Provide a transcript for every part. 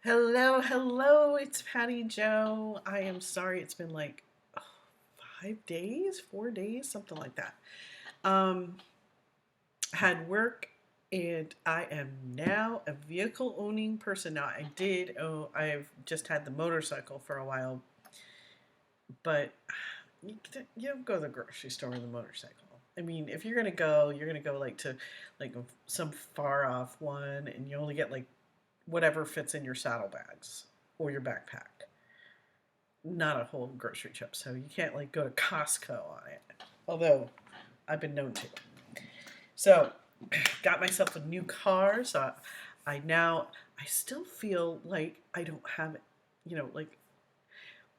Hello, hello, it's Patty Joe. I am sorry it's been like 5 days, 4 days, something like that. Had work and I am now a vehicle owning person. Now I've just had the motorcycle for a while, but you don't go to the grocery store with a motorcycle. I mean, if you're gonna go like to like some far off one and you only get like whatever fits in your saddlebags or your backpack. Not a whole grocery trip, so you can't like go to Costco on it. Although I've been known to. So got myself a new car, so I still feel like I don't have it, like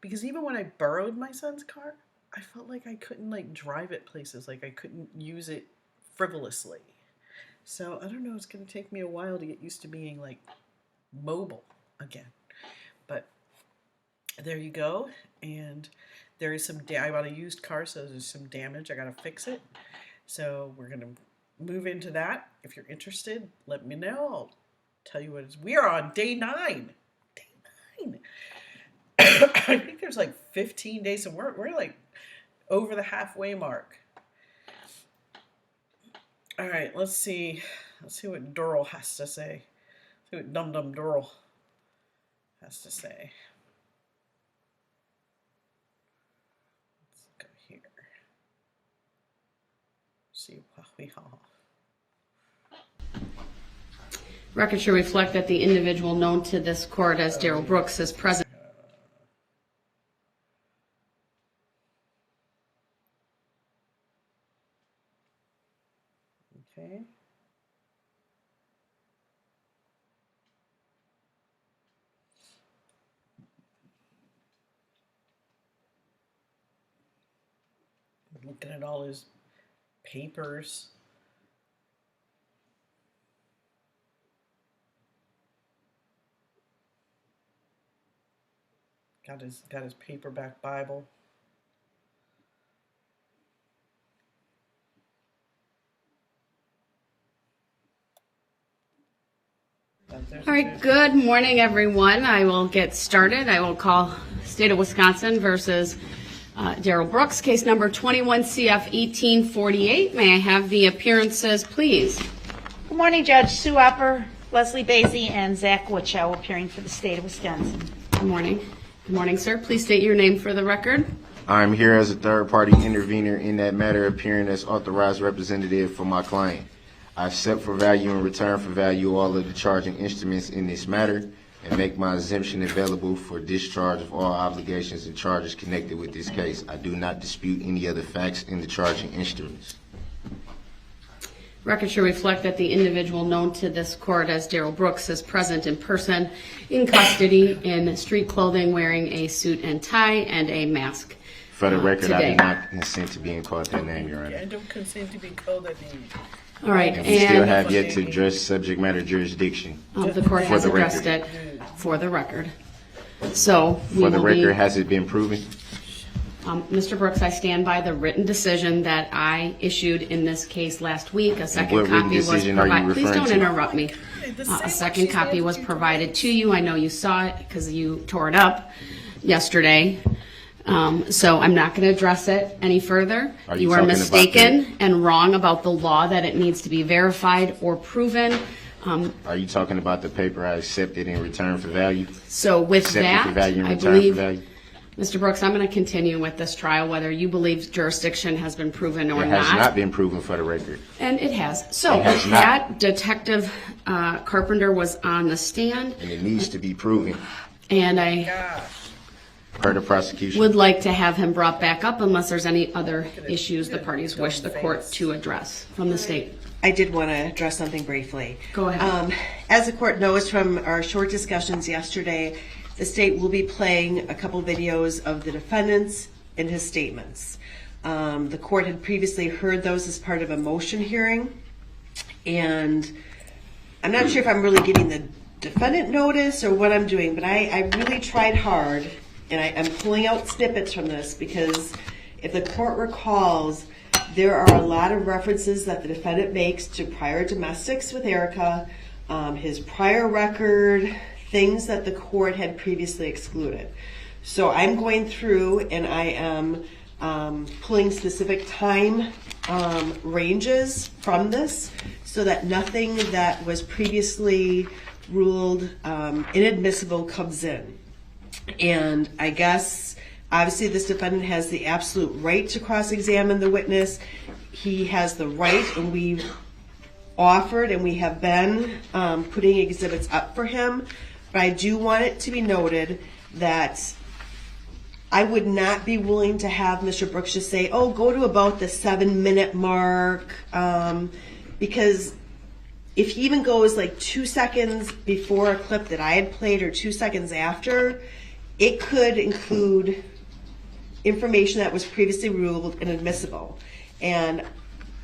because even when I borrowed my son's car, I felt like I couldn't like drive it places, like I couldn't use it frivolously. So I don't know, it's gonna take me a while to get used to being like mobile again, but there you go. And there is I bought a used car, so there's some damage. I gotta fix it, so we're gonna move into that. If you're interested, let me know. I'll tell you what it is. We are on day 9. I think there's like 15 days, and we're like over the halfway mark. All right, let's see what Doral has to say. See what Dum Dum Doral has to say. Let's go here. See what we have. Record should reflect that the individual known to this court as Darrible Brooks is present. Okay. Looking at all his papers. Got his paperback Bible. All right, good morning, everyone. I will get started. I will call State of Wisconsin versus Darrible Brooks, case number 21 CF 1848. May I have the appearances, please? Good morning, Judge Sue Upper, Leslie Basie, and Zach Witchow appearing for the state of Wisconsin. Good morning. Good morning, sir. Please state your name for the record. I'm here as a third-party intervener in that matter, appearing as authorized representative for my client. I accept for value and return for value all of the charging instruments in this matter and make my exemption available for discharge of all obligations and charges connected with this case. I do not dispute any other facts in the charging instruments. Record should reflect that the individual known to this court as Darrible Brooks is present in person in custody in street clothing, wearing a suit and tie and a mask. For the record, today. I do not consent to being called that name, Your Honor. I don't consent to be called that name. All right, And we still have yet to address subject matter jurisdiction. The court has addressed it for the record. So For the record, has it been proven? Mr. Brooks, I stand by the written decision that I issued in this case last week. A second what written copy was decision are you provided. Please referring don't to? interrupt me. A second copy was provided to you. I know you saw it because you tore it up yesterday. So I'm not going to address it any further. You are mistaken and wrong about the law that it needs to be verified or proven. Are you talking about the paper I accepted in return for value? So with Accepted that, for value in I return believe, for value? Mr. Brooks, I'm going to continue with this trial, whether you believe jurisdiction has been proven or It has not been proven for the record. And it has. So It has with not. that, Detective Carpenter was on the stand, And it needs to be proven and I Gosh. per the prosecution. would like to have him brought back up unless there's any other issues the parties wish the court to address from the state. I did want to address something briefly. Go ahead. As the court knows from our short discussions yesterday, the state will be playing a couple videos of the defendants and his statements. The court had previously heard those as part of a motion hearing, and I'm not sure if I'm really getting the defendant notice or what I'm doing, but I really tried hard, and I'm pulling out snippets from this because if the court recalls, there are a lot of references that the defendant makes to prior domestics with Erica, his prior record, things that the court had previously excluded. So I'm going through and I am pulling specific time ranges from this so that nothing that was previously ruled inadmissible comes in. And I guess obviously this defendant has the absolute right to cross-examine the witness. He has the right, and we've offered and we have been putting exhibits up for him. But I do want it to be noted that I would not be willing to have Mr. Brooks just say, oh, go to about the 7-minute mark, because if he even goes like 2 seconds before a clip that I had played or 2 seconds after, it could include information that was previously ruled inadmissible. And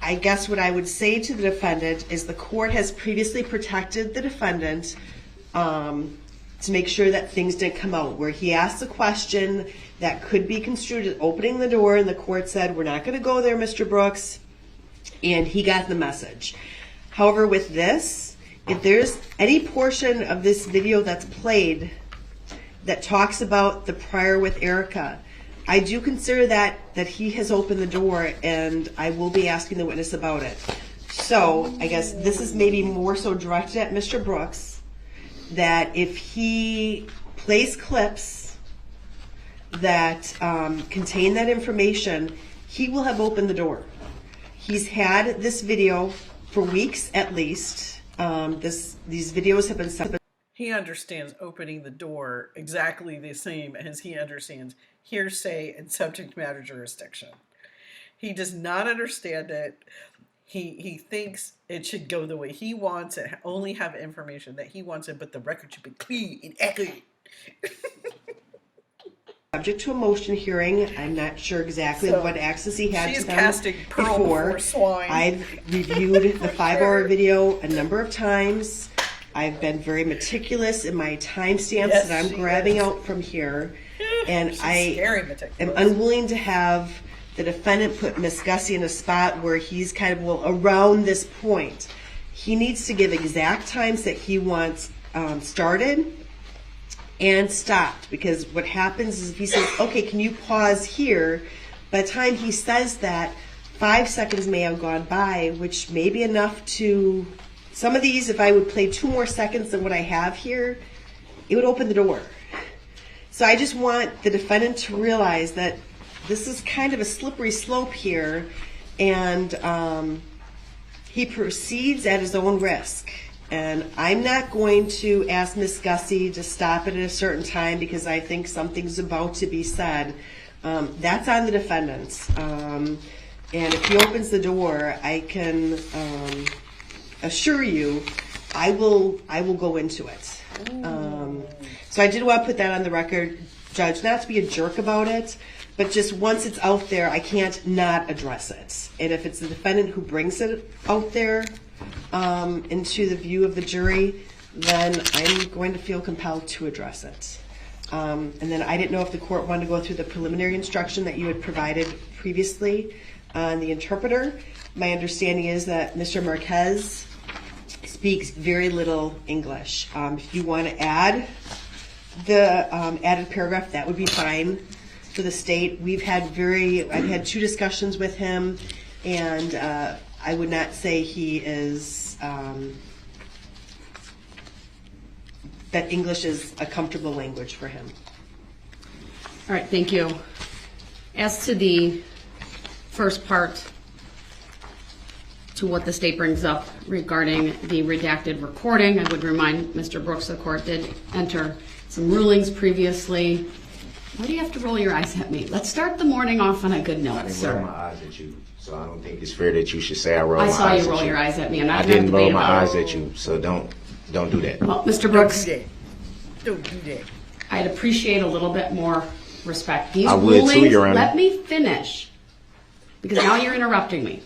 I guess what I would say to the defendant is the court has previously protected the defendant to make sure that things didn't come out, where he asked a question that could be construed as opening the door, and the court said, we're not going to go there, Mr. Brooks, and he got the message. However, with this, if there's any portion of this video that's played that talks about the prior with Erica, I do consider that he has opened the door, and I will be asking the witness about it. So I guess this is maybe more so directed at Mr. Brooks, that if he plays clips that contain that information, he will have opened the door. He's had this video for weeks at least. These videos have been sent. He understands opening the door exactly the same as he understands hearsay and subject matter jurisdiction. He does not understand it. He thinks it should go the way he wants it, only have information that he wants it, but the record should be clean and accurate. Subject to a motion hearing. I'm not sure exactly what access he had to them casting pearl before swine. I've reviewed the 5-hour video a number of times. I've been very meticulous in my timestamps that I'm grabbing out from here. And I am unwilling to have the defendant put Miss Gussie in a spot where he's kind of, well, around this point. He needs to give exact times that he wants started and stopped, because what happens is if he says, okay, can you pause here? By the time he says that, 5 seconds may have gone by, which may be enough to, some of these, if I would play 2 more seconds than what I have here, it would open the door. So I just want the defendant to realize that this is kind of a slippery slope here, and he proceeds at his own risk. And I'm not going to ask Miss Gussie to stop it at a certain time because I think something's about to be said. That's on the defendant. And if he opens the door, I can assure you, I will go into it. So I did want to put that on the record, Judge, not to be a jerk about it, but just once it's out there, I can't not address it. And if it's the defendant who brings it out there into the view of the jury, then I'm going to feel compelled to address it. And then I didn't know if the court wanted to go through the preliminary instruction that you had provided previously on the interpreter. My understanding is that Mr. Marquez speaks very little English. If you want to add the added paragraph, that would be fine for the state. I've had 2 discussions with him, and I would not say he is, that English is a comfortable language for him. All right, thank you. As to the first part, to what the state brings up regarding the redacted recording, I would remind Mr. Brooks the court did enter some rulings previously. Why do you have to roll your eyes at me? Let's start the morning off on a good note, I didn't sir. roll my eyes at you, so I don't think it's fair that you should say I rolled my eyes at you. I saw you roll your eyes at me. I'm not I going to didn't roll debate my about eyes it. at you, so don't do that. Well, Mr. Brooks, Don't do that. I'd appreciate a little bit more respect. These I would too, rulings, Your Honor. let me finish, because now you're interrupting me.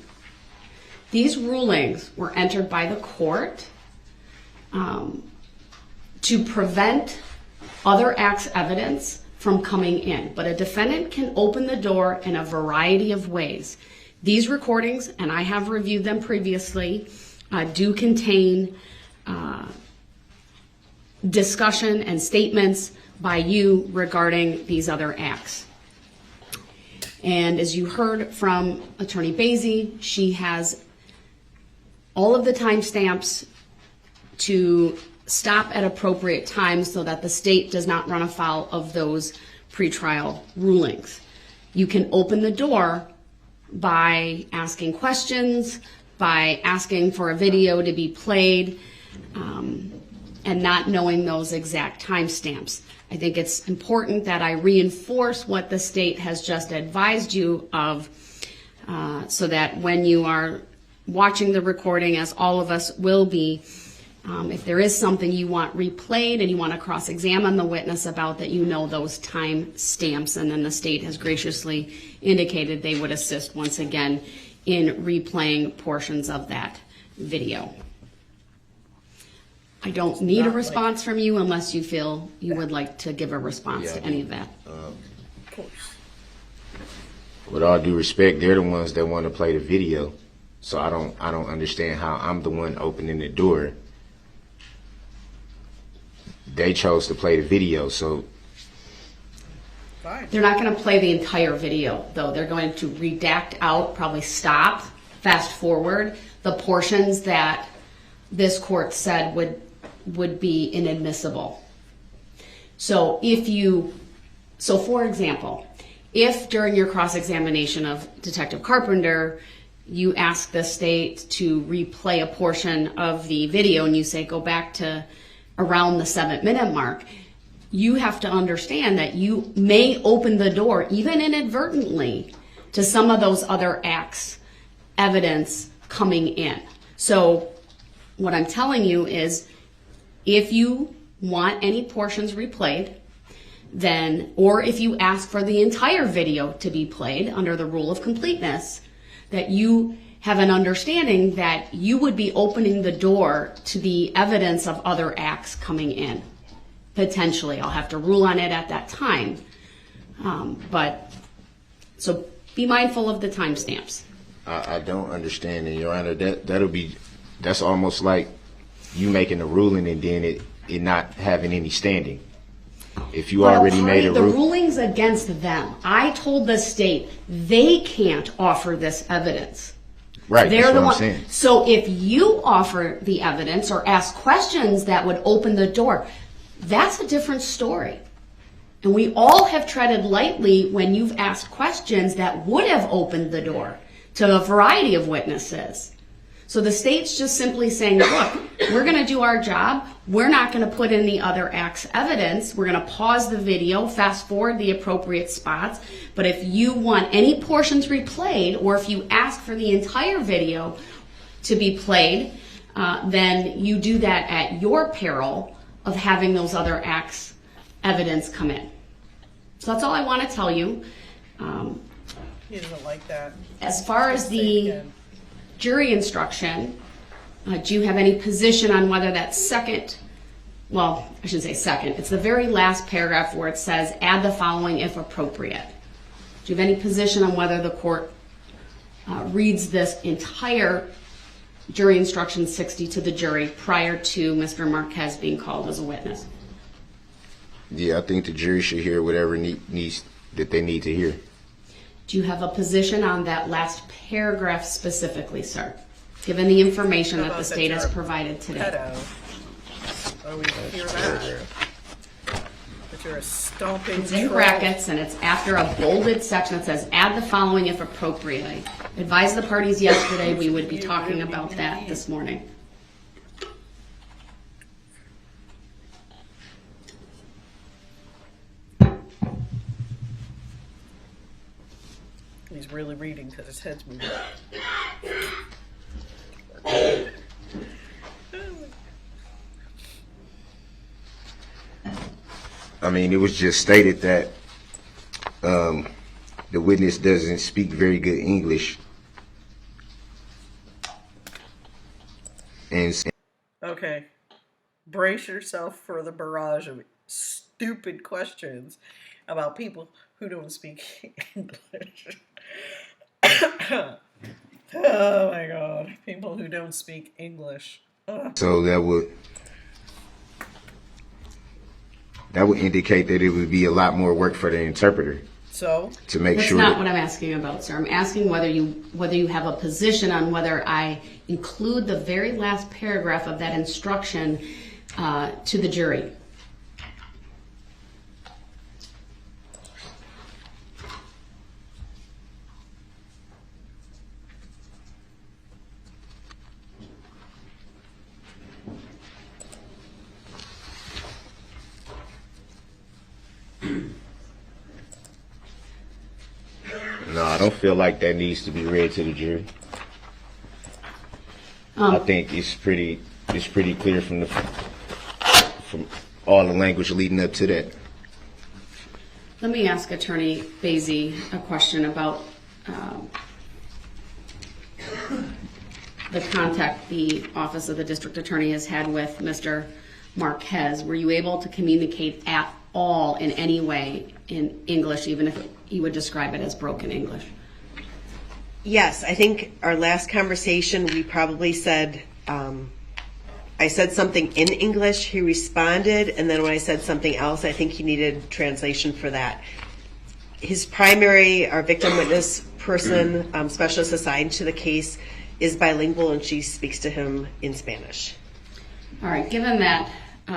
These rulings were entered by the court to prevent other acts evidence from coming in. But a defendant can open the door in a variety of ways. These recordings, and I have reviewed them previously, do contain discussion and statements by you regarding these other acts. And as you heard from Attorney Basie, she has all of the timestamps to stop at appropriate times so that the state does not run afoul of those pretrial rulings. You can open the door by asking questions, by asking for a video to be played, and not knowing those exact timestamps. I think it's important that I reinforce what the state has just advised you of, so that when you are watching the recording, as all of us will be, if there is something you want replayed and you want to cross-examine the witness about, that you know those time stamps, and then the state has graciously indicated they would assist once again in replaying portions of that video. I don't need a response from you unless you feel you would like to give a response to any of that. Of course. With all due respect, they're the ones that want to play the video, so I don't understand how I'm the one opening the door. They chose to play the video, so Fine. They're not going to play the entire video, though. They're going to redact out, probably stop, fast forward the portions that this court said would be inadmissible. So for example, if during your cross-examination of Detective Carpenter, you ask the state to replay a portion of the video and you say, go back to around the 7-minute mark, you have to understand that you may open the door, even inadvertently, to some of those other acts, evidence coming in. So what I'm telling you is, if you want any portions replayed, then, or if you ask for the entire video to be played under the rule of completeness, that you have an understanding that you would be opening the door to the evidence of other acts coming in. Potentially, I'll have to rule on it at that time. But so be mindful of the timestamps. I don't understand, and Your Honor, that's almost like you making a ruling and then it not having any standing. If you already made a the ruling, ruling's against them. I told the state they can't offer this evidence. right? They're That's the what one. I'm saying. So if you offer the evidence or ask questions that would open the door, that's a different story. And we all have treaded lightly when you've asked questions that would have opened the door to a variety of witnesses. So the state's just simply saying, look, we're going to do our job. We're not going to put in the other act's evidence. We're going to pause the video, fast forward the appropriate spots. But if you want any portions replayed, or if you ask for the entire video to be played, then you do that at your peril of having those other acts' evidence come in. So that's all I want to tell you. He doesn't like that. As far as Say it the again. jury instruction, do you have any position on whether that second, well, I shouldn't say second, it's the very last paragraph where it says, add the following if appropriate. Do you have any position on whether the court reads this entire jury instruction 60 to the jury prior to Mr. Marquez being called as a witness? Yeah, I think the jury should hear whatever needs that they need to hear. Do you have a position on that last paragraph specifically, sir? Given the information that the state has provided today. Pedo. Oh, we hear that. That you're a stomping It's in troll. brackets, and it's after a bolded section that says, add the following if appropriate. I advised the parties yesterday we would be talking about that this morning. He's really reading because his head's moving. I mean, it was just stated that the witness doesn't speak very good English. And Okay. Brace yourself for the barrage of stupid questions about people who don't speak English. Oh my God. People who don't speak English. Ugh. so that would, That would indicate that it would be a lot more work for the interpreter So, to make That's sure. not what I'm asking about, sir. I'm asking whether you have a position on whether I include the very last paragraph of that instruction to the jury. No, I don't feel like that needs to be read to the jury. I think it's pretty clear from all the language leading up to that. Let me ask Attorney Basie a question about the contact the Office of the District Attorney has had with Mr. Marquez. Were you able to communicate at all in any way in English, even if you would describe it as broken English? Yes, I think our last conversation, we probably said, I said something in English, he responded, and then when I said something else, I think he needed translation for that. His primary, our victim witness person, specialist assigned to the case, is bilingual, and she speaks to him in Spanish. All right, given that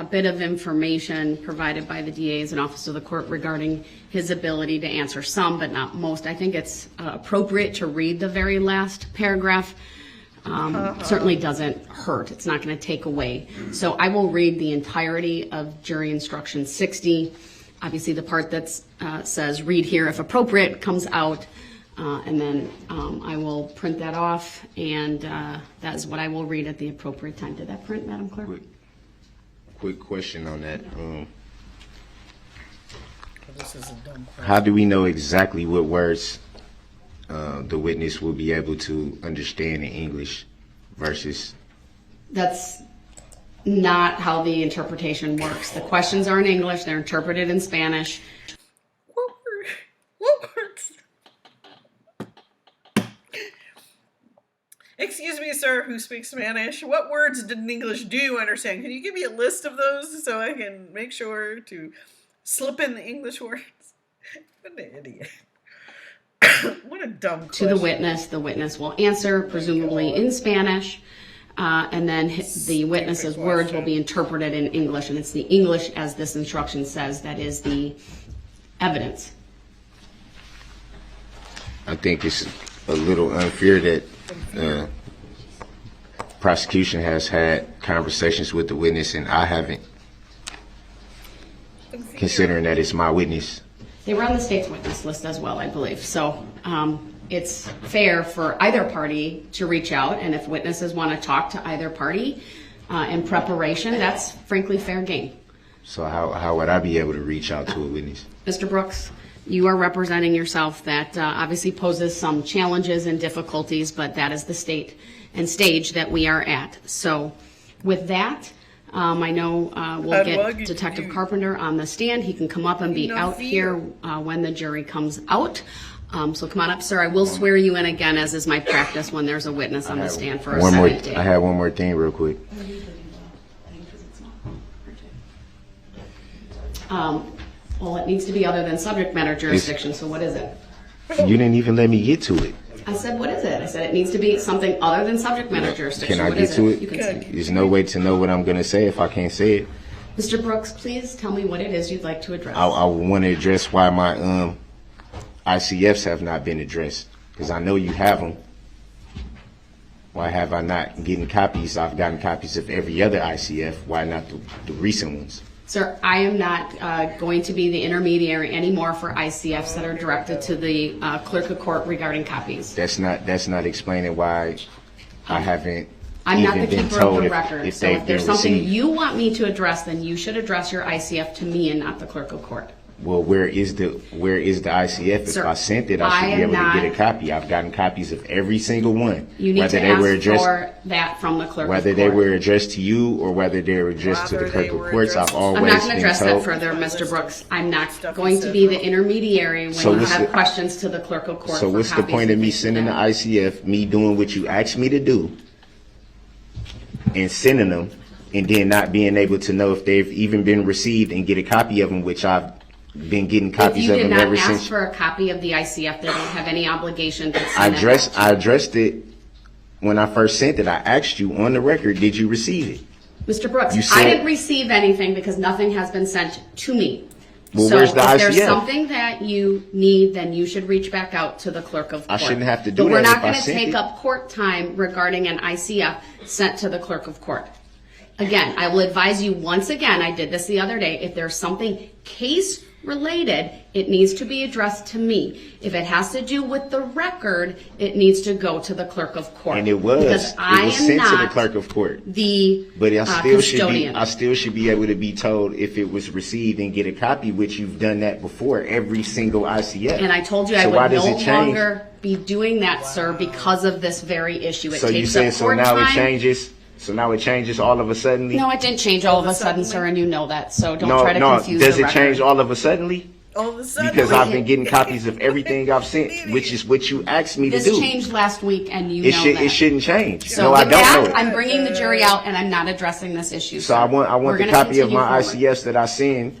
bit of information provided by the DAs and Office of the Court regarding his ability to answer some but not most, I think it's appropriate to read the very last paragraph. Certainly doesn't hurt. It's not going to take away. So I will read the entirety of jury instruction 60. Obviously the part that says read here if appropriate comes out, and then I will print that off, and that is what I will read at the appropriate time. Did that print, Madam Clerk? Quick question on that. this is a dumb question. How do we know exactly what words the witness will be able to understand in English versus? That's not how the interpretation works. The questions are in English, they're interpreted in Spanish. What words? Excuse me, sir, who speaks Spanish. What words did in English do you understand? Can you give me a list of those so I can make sure to slip in the English words? What an idiot. What a dumb question. To the witness will answer, presumably in Spanish, and then the witness's words will be interpreted in English, and it's the English, as this instruction says, that is the evidence. I think it's a little unfair that prosecution has had conversations with the witness and I haven't, considering that it's my witness. They were on the state's witness list as well, I believe. So it's fair for either party to reach out, and if witnesses want to talk to either party in preparation, that's frankly fair game. So how would I be able to reach out to a witness? Mr. Brooks, you are representing yourself. That obviously poses some challenges and difficulties, but that is the state and stage that we are at. So with that, I know we'll get Detective Carpenter on the stand. He can come up and be out here when the jury comes out. So come on up, sir. I will swear you in again, as is my practice when there's a witness on the stand for a second day. I have one more thing real quick. Well, it needs to be other than subject matter jurisdiction, so what is it? You didn't even let me get to it. I said, what is it? I said it needs to be something other than subject matter jurisdiction. Can I What get is to it? You can say it. There's no way to know what I'm going to say if I can't say it. Mr. Brooks, please tell me what it is you'd like to address. I want to address why my ICFs have not been addressed, because I know you have them. Why have I not gotten copies? I've gotten copies of every other ICF. Why not the recent ones? Sir, I am not going to be the intermediary anymore for ICFs that are directed to the clerk of court regarding copies. That's not explaining why I haven't I'm not even the been keeper of told the if record. So they've if there's been something received. you want me to address, then you should address your ICF to me and not the clerk of court. Well, where is the ICF? Sir, if I sent it, I should be able to get a copy. I've gotten copies of every single one. You need whether to they were ask addressed, for that from the clerk of whether court. they were addressed to you or whether they were addressed to the clerk of courts. I've always I'm not going to been address that told. further, Mr. Brooks. I'm not going to be the intermediary when you have questions to the clerk of court. So what's the point of me sending the ICF, me doing what you asked me to do, and sending them, and then not being able to know if they've even been received and get a copy of them, which I've been getting If copies you of did them not ever ask since. for a copy of the ICF, they don't have any obligation to I send it. I addressed it when I first sent it. I asked you on the record, did you receive it? Mr. Brooks, You I said- didn't receive anything because nothing has been sent to me. Well, So where's the if there's ICF? something that you need, then you should reach back out to the clerk of court. I shouldn't have to do But we're that not if I going to sent take it. up court time regarding an ICF sent to the clerk of court. Again, I will advise you once again, I did this the other day, if there's something case related, it needs to be addressed to me. If it has to do with the record, it needs to go to the clerk of court. And it was. Because I it was am sent to the not clerk of court. the But I still should be. custodian. I still should be able to be told if it was received and get a copy, which you've done that before every single ICF. And I told you I So why would does no it change? longer be doing that, sir, because of this very issue. It So you takes say up so court now it time. changes? So now it changes all of a sudden? No, it didn't change all of a sudden, sir, and you know that. So don't No, try to no. confuse Does the it record. change all of a suddenly? All of a sudden, Because I've been getting copies of everything I've sent, which is what you asked me to This do. changed last week, and you It know should. that. It shouldn't change. So no, I with don't that, know it. I'm bringing the jury out, and I'm not addressing this issue. So sir. I We're want the gonna copy of continue my forward. ICFs that I send.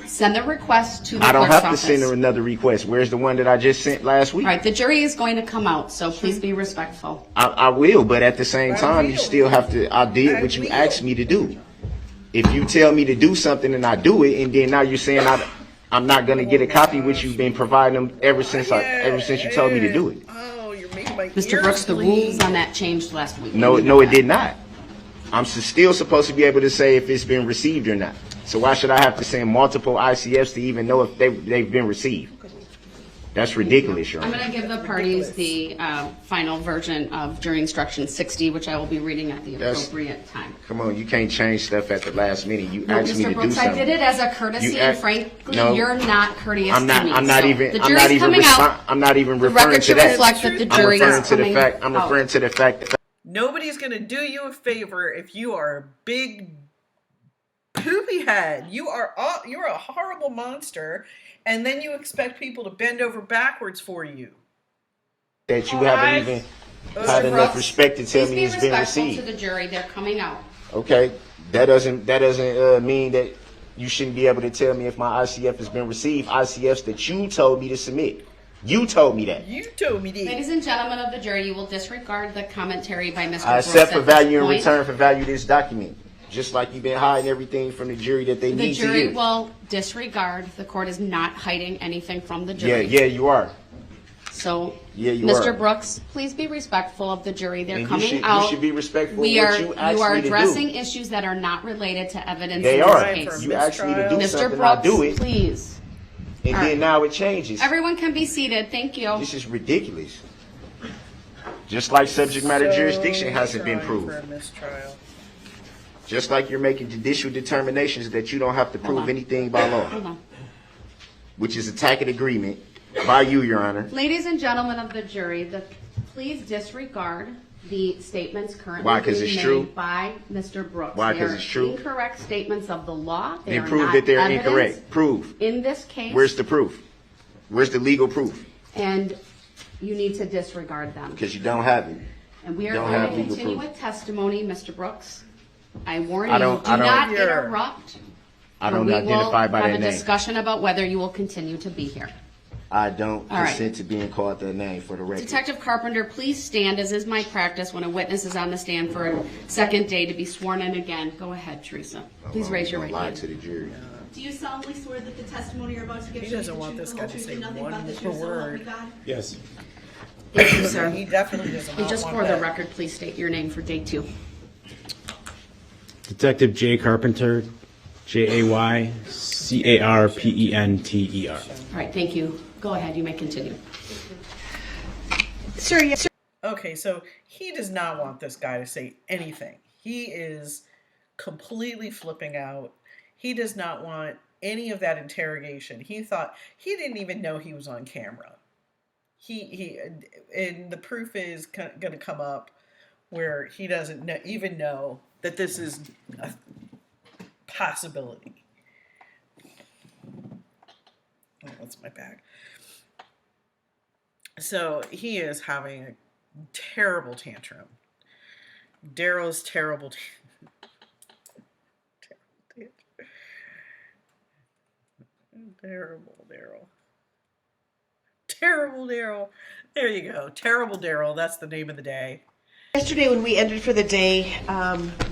Send the request to the I don't clerk's have to office. send her another request. Where's the one that I just sent last week? All right, the jury is going to come out, so please be respectful. I will, but at the same time, you will. still have to. I did what you will. asked me to do. If you tell me to do something and I do it, and then now you're saying I'm not going to get a copy, which you've been providing them ever since you told me to do it. Oh, you're making my Mr. ears Brooks, the bleed. rules on that changed last week. No, You know no, it that. did not. I'm still supposed to be able to say if it's been received or not. So why should I have to send multiple ICFs to even know if they've been received? That's ridiculous, Your I'm Honor. going to give the parties the final version of jury instruction 60, which I will be reading at the That's- appropriate time. Come on, you can't change stuff at the last minute. You No, asked me Mr. to do Brooks, I something. did it as a courtesy, You and act- frankly, no. you're not courteous I'm not. to me. I'm not So even. the I'm jury's not even. coming out. I'm not even The referring record to should that. reflect that the I'm jury referring is to the coming fact. I'm out. referring to the fact that Nobody's going to do you a favor if you are a big poopy head. You're a horrible monster, and then you expect people to bend over backwards for you. you haven't even had enough Brooks, respect to tell Please me be it's been respectful to received. the jury. They're coming out. Okay, that doesn't mean that you shouldn't be able to tell me if my ICF has been received. ICFs that you told me to submit. You told me that. You told me that. Ladies and gentlemen of the jury, you will disregard the commentary by Mr. I Brooks accept at for this value in point. return for value this document. Just like you've been hiding everything from the jury that they The need to jury hear. will disregard. The court is not hiding anything from the jury. Yeah, you are. So, Yeah, you Mr. are. Brooks, please be respectful of the jury. They're And coming out. You should be respectful We of are what you asked are me to addressing do. issues that are not related to evidence They in are. this case. You asked me to do Mr. something, I Brooks, do it, please. and All then right. now it changes. Everyone can be seated. Thank you. This is ridiculous. Just like subject matter jurisdiction hasn't been trying for proved. a mistrial. Just like you're making judicial determinations that you don't have to prove on. anything by law, Hold on. which is a tacit agreement by you, Your Honor. Ladies and gentlemen of the jury, please disregard the statements currently Why? 'Cause being it's made true? by Mr. Brooks. Why? They 'Cause are it's true? Incorrect statements of the law. They Then are prove not that they're evidence incorrect. Prove. in this case. Where's the proof? Where's the legal proof? And you need to disregard them. Because you don't have it. And we are don't going have to legal continue proof. with testimony, Mr. Brooks. I warn I you, don't- do I don't- not Here. interrupt. I or don't we identify by will that have a name. discussion about whether you will continue to be here. I don't All right. consent to being called that name for the record. Detective Carpenter, please stand, as is my practice when a witness is on the stand for a second day to be sworn in again. Go ahead, Teresa. Please raise your right Lie hand. to the jury. Do you solemnly swear that the testimony you're about to give He shall doesn't be the want truth, this the guy whole to truth, say and nothing one but the more truth, so help me word. God? Yes. Thank you, sir. He definitely doesn't And just want for the that. record, please state your name for day 2. Detective Jay Carpenter, JAYCARPENTER. All right, thank you. Go ahead, you may continue. Sir, yes, sir. Okay, so he does not want this guy to say anything. He is completely flipping out. He does not want any of that interrogation. He didn't even know he was on camera. And the proof is going to come up where he doesn't even know that this is a possibility. Oh, what's my bag? So he is having a terrible tantrum. Darryl's terrible. Terrible Daryl. Terrible Daryl. There you go. Terrible Daryl. That's the name of the day. Yesterday when we ended for the day,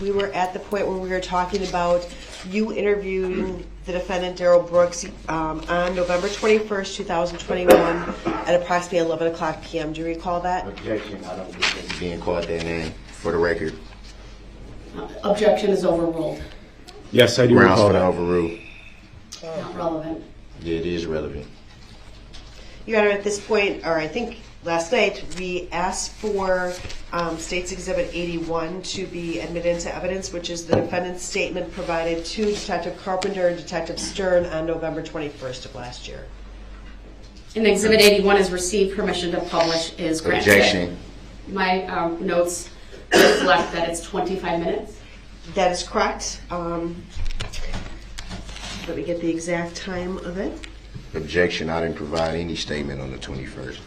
we were at the point where we were talking about you interviewing the defendant, Darrible Brooks, on November 21st, 2021 at approximately 11 o'clock p.m. Do you recall that? Objection, I don't think it's being called that name, for the record. Objection is overruled. Yes, I do Grounds recall for the that. overrule. Not relevant. Yeah, it is relevant. Your Honor, at this point, or I think last night, we asked for State's Exhibit 81 to be admitted into evidence, which is the defendant's statement provided to Detective Carpenter and Detective Stern on November 21st of last year. And Exhibit 81 is received, permission to publish is granted. Objection. My notes reflect that it's 25 minutes. That is correct. Let me get the exact time of it. Objection, I didn't provide any statement on the 21st.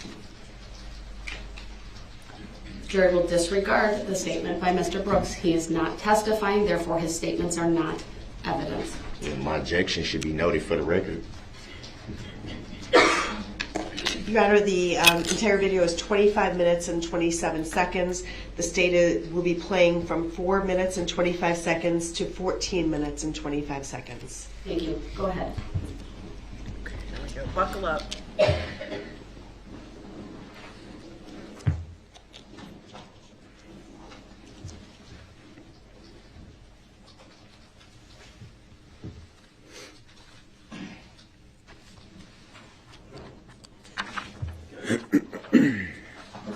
Jury will disregard the statement by Mr. Brooks. He is not testifying, therefore his statements are not evidence. And my objection should be noted for the record. Your Honor, the entire video is 25 minutes and 27 seconds. The State will be playing from 4 minutes and 25 seconds to 14 minutes and 25 seconds. Thank you. Go ahead. There we go. Buckle up.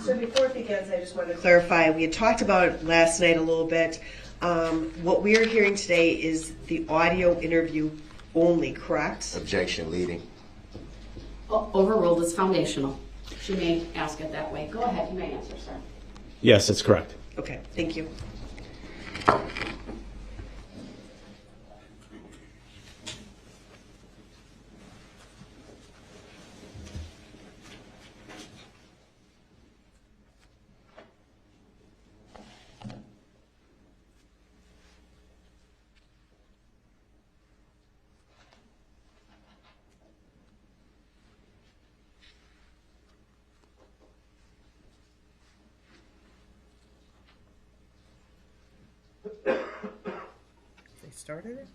So before it begins, I just want to clarify, we had talked about it last night a little bit. What we are hearing today is the audio interview only, correct? Objection, leading. Overruled is foundational. She may ask it that way. Go ahead. You may answer, sir. Yes, that's correct. Okay, thank you. They started it?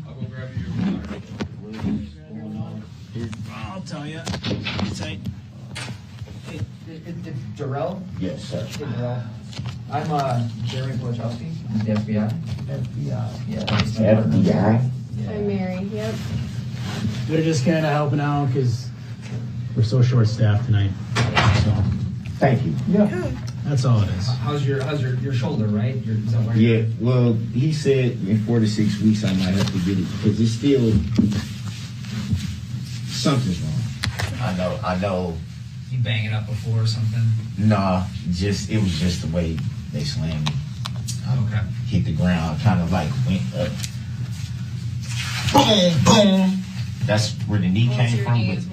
I'll go grab you your water. I'll tell you. Say, Darrell? Yes, sir. Hey, Darrell. I'm Jeremy Wojcicki, the FBI. FBI, yeah. FBI? I'm Mary, yep. they're just kind of helping out because we're so short-staffed tonight. So Thank you. Yeah. that's all it is. How's your shoulder, right? Is that where Yeah, well, he said in 4 to 6 weeks I might have to get it because it's still something's wrong. I know. You bang it up before or something? Nah, it was just the way they slammed me. Okay. Hit the ground, kind of like went up. Boom, boom. That's where the knee came from. But,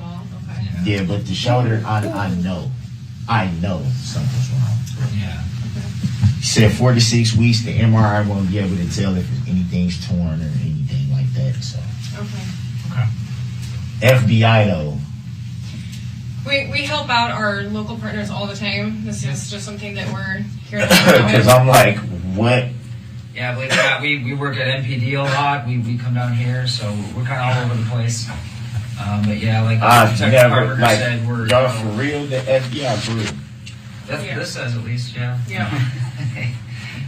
yeah, but the shoulder, I know something's wrong. Yeah. He said 4 to 6 weeks, the MRI won't be able to tell if anything's torn or anything like that. So. Okay. FBI though. We help out our local partners all the time. This is just something that we're here to help out Because with. I'm like, what? Yeah, believe it or not, we work at NPD a lot. We come down here, so we're kind of all over the place. But yeah, like Detective Never, Carpenter like, said, we're y'all for real, the FBI group. That's Yeah. what this says, at least, yeah. Yeah.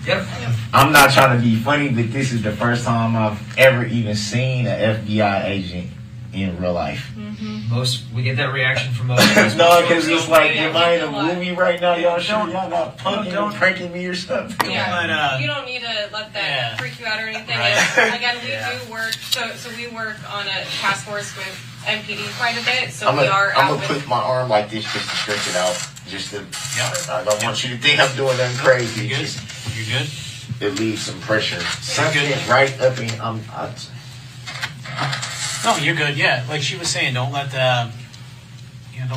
Yep. I'm not trying to be funny, but this is the first time I've ever even seen an FBI agent in real life. We get that reaction from most of us. No, because it's like, am I in a a lot. movie right now? Y'all sure y'all not punking and pranking me or something? Yeah, you don't need to let that freak you out or anything. And again, we do work, so we work on a task force with MPD quite a bit, so I'm we are out gonna with... put my arm like this just to stretch it out. I don't want you to think I'm doing nothing crazy. You good? Just- You good? it leaves some pressure. Something right up in No, you're good. Yeah, like she was saying, don't let them get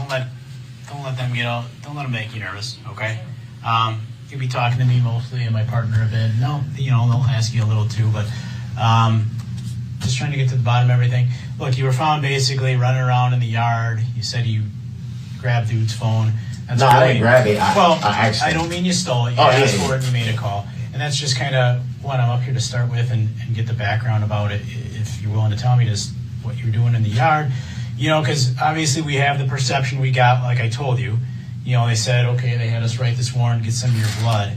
out. Don't let them make you nervous. Okay. You'll be talking to me mostly and my partner a bit. No, they'll ask you a little too, but just trying to get to the bottom of everything. Look, you were found basically running around in the yard. You said you grabbed dude's phone. That's no, I didn't grab it. I don't mean you stole it. You asked for it and you made a call. And that's just kind of what I'm up here to start with and get the background about it. If you're willing to tell me just what you were doing in the yard, because obviously we have the perception we got, like I told you. They said, okay, they had us write this warrant, get some of your blood.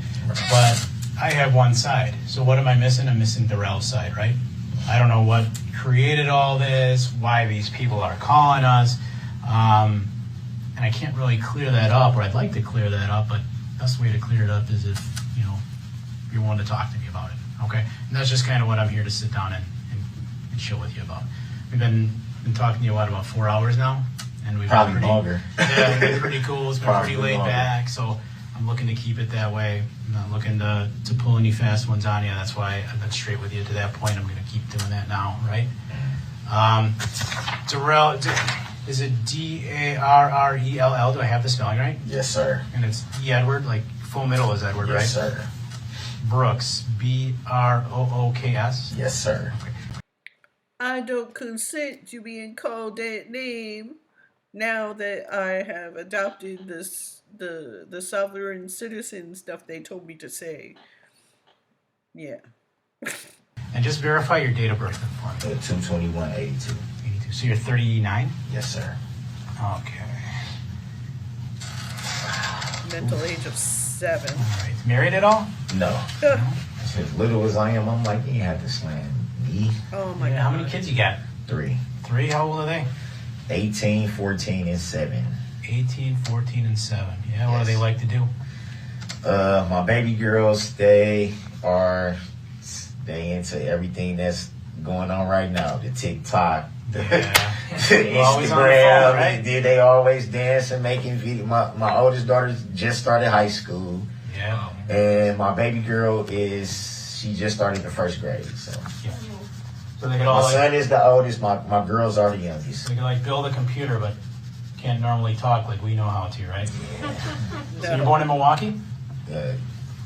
But I have one side. So what am I missing? I'm missing Darrell's side, right? I don't know what created all this, why these people are calling us. And I can't really clear that up, or I'd like to clear that up, but the best way to clear it up is if, you're willing to talk to me about it, okay? And that's just kind of what I'm here to sit down and chill with you about. We've been talking to you, about 4 hours now? And we've probably longer. Yeah, it's been pretty cool. It's been pretty laid back, so I'm looking to keep it that way. I'm not looking to pull any fast ones on you. That's why I've been straight with you to that point. I'm going to keep doing that now, right? Darrell, is it Darrell? Do I have the spelling right? Yes, sir. And it's E. Edward, like full middle is Edward, right? Yes, sir. Brooks, Brooks. Yes, sir. Okay. I don't consent to being called that name now that I have adopted the sovereign citizen stuff they told me to say. Yeah. And just verify your date of birth for me. 2/21/82. 82. So you're 39? Yes, sir. Okay. Mental age of 7. All right. Married at all? No. As little as I am, I'm like, you had to slam me. Oh my God. How many kids you got? 3. 3? How old are they? 18, 14, and 7. 18, 14, and 7. Yeah, what do they like to do? My baby girls, they into everything that's going on right now. The TikTok, the Instagram, right? They always dance and making videos. My oldest daughter just started high school. Yeah. And my baby girl she just started the 1st grade. So, yeah. So they could all my son is the oldest. My girls are the youngest. They can build a computer, but can't normally talk like we know how to, right? Yeah. So you're born in Milwaukee?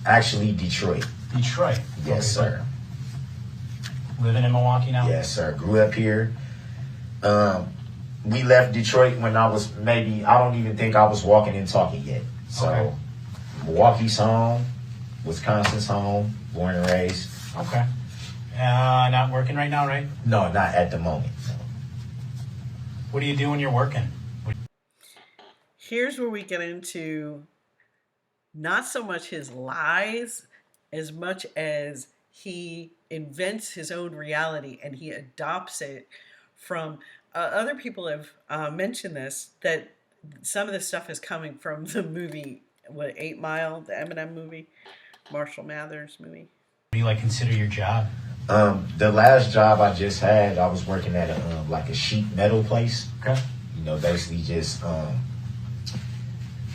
Actually, Detroit. Detroit. Yes, sir. Living in Milwaukee now? Yes, sir. Grew up here. We left Detroit when I don't even think I was walking and talking yet. So, okay. Milwaukee's home, Wisconsin's home, born and raised. Okay. Not working right now, right? No, not at the moment. No. What do you do when you're working? Here's where we get into not so much his lies as much as he invents his own reality and he adopts it from other people have mentioned this, that some of this stuff is coming from the movie 8 Mile, the Eminem movie, Marshall Mathers movie. What do you consider your job? The last job I just had, I was working at a sheet metal place. Okay. Basically just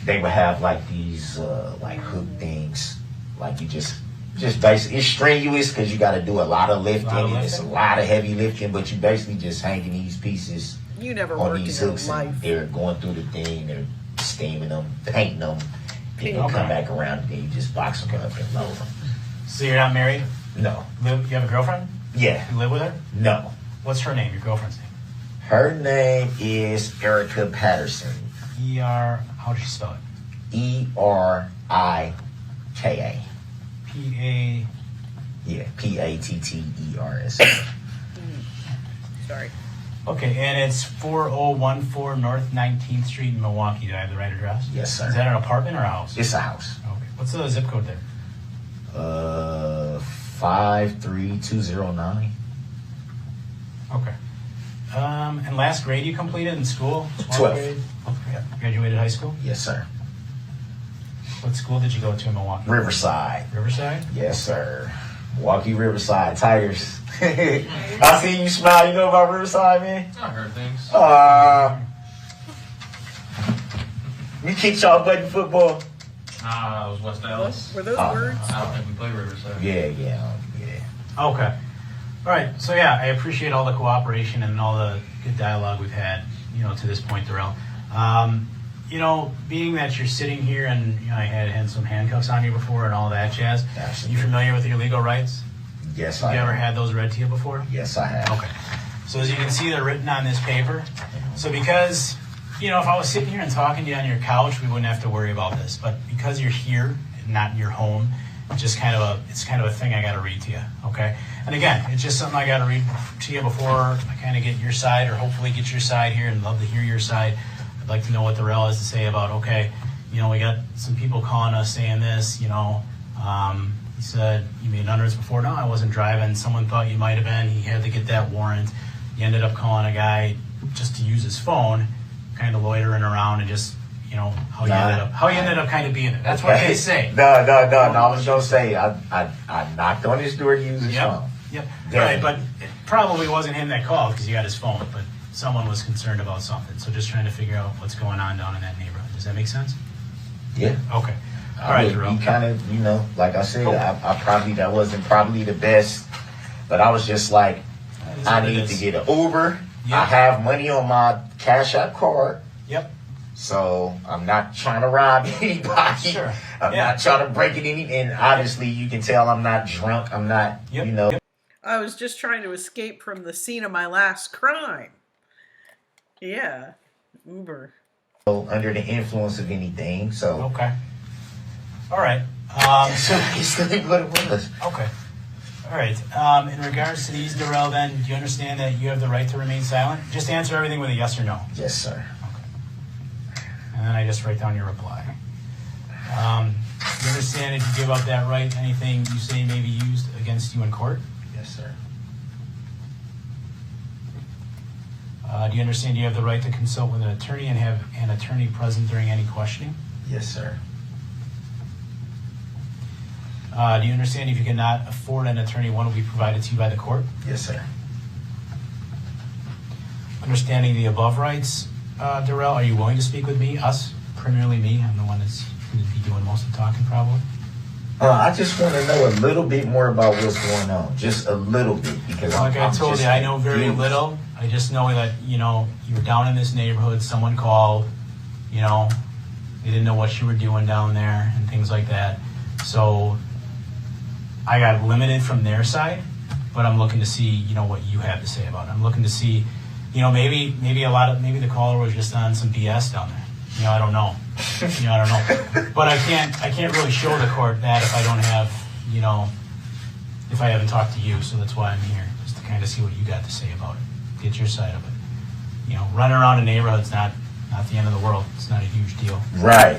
they would have these hook things, you just basically, it's strenuous because you got to do a lot of lifting, and it's a lot of heavy lifting, but you basically just hanging these pieces you never on worked these in hooks, your life. and they're going through the thing, they're steaming them, painting them, then you come back around and then you just box them up and load them. So you're not married? No. You have a girlfriend? Yeah. You live with her? No. What's her name, your girlfriend's name? Her name is Erica Patterson. How does she spell it? Erika. P-A... Yeah, Patters. Sorry. Okay, and it's 4014 North 19th Street in Milwaukee. Do I have the right address? Yes, sir. Is that an apartment or a house? It's a house. Okay. What's the zip code there? 53209. Okay. And last grade you completed in school? 12th grade? Okay. Graduated high school? Yes, sir. What school did you go to in Milwaukee? Riverside. Riverside? Yes, sir. Milwaukee Riverside Tigers. I see you smile. You know about Riverside, man? I heard things. We kicked y'all button football. It was West Dallas. Were those words? I don't think we play Riverside. Yeah. Okay. All right. So yeah, I appreciate all the cooperation and all the good dialogue we've had, to this point, Darrell. Being that you're sitting here and I had some handcuffs on you before and all that jazz. Absolutely. You familiar with your legal rights? Yes, Have you ever had those read to you before? Yes, I have. Okay. So as you can see, they're written on this paper. So because, if I was sitting here and talking to you on your couch, we wouldn't have to worry about this. But because you're here, not in your home, it's kind of a thing I got to read to you. Okay. And again, it's just something I got to read to you before I kind of get your side, or hopefully get your side here, and love to hear your side. I'd like to know what Darrell has to say about, okay, we got some people calling us saying this, he said, you made hundreds before. No, I wasn't driving. Someone thought you might have been. He had to get that warrant. He ended up calling a guy just to use his phone, kind of loitering around, and just, how you ended up kind of being there. That's what they say. No. I was going to say, I knocked on his door to use his phone. Yep. Right, but it probably wasn't him that called because he got his phone, but someone was concerned about something. So just trying to figure out what's going on down in that neighborhood. Does that make sense? Yeah. Okay. All right, Darrell. He kind of, like I said, that wasn't probably the best, but I was just like, I need to get an Uber. Yep. I have money on my Cash App card. Yep. So I'm not trying to rob anybody. Sure. I'm not trying to break it in. And obviously you can tell I'm not drunk. I'm not, I was just trying to escape from the scene of my last crime. Yeah. Uber. Under the influence of anything. So. Okay. All right. So basically what it was. Okay. All right. In regards to these, Darrell, then, do you understand that you have the right to remain silent? Just answer everything with a yes or no. Yes, sir. Okay. And then I just write down your reply. You understand if you give up that right, anything you say may be used against you in court? Yes, sir. Do you understand you have the right to consult with an attorney and have an attorney present during any questioning? Yes, sir. Do you understand if you cannot afford an attorney, one will be provided to you by the court? Yes, sir. Understanding the above rights, Darrell, are you willing to speak with me, us, primarily me? I'm the one that's going to be doing most of the talking probably. I just want to know a little bit more about what's going on. Just a little bit. Because like I told you, I know very little. I just know that, you were down in this neighborhood, someone called, they didn't know what you were doing down there and things like that. So I got limited from their side, but I'm looking to see, what you have to say about it. I'm looking to see, maybe the caller was just on some BS down there. I don't know. I don't know. But I can't really show the court that if I don't have, if I haven't talked to you. So that's why I'm here, just to kind of see what you got to say about it. Get your side of it. Running around a neighborhood's not the end of the world. It's not a huge deal. Right.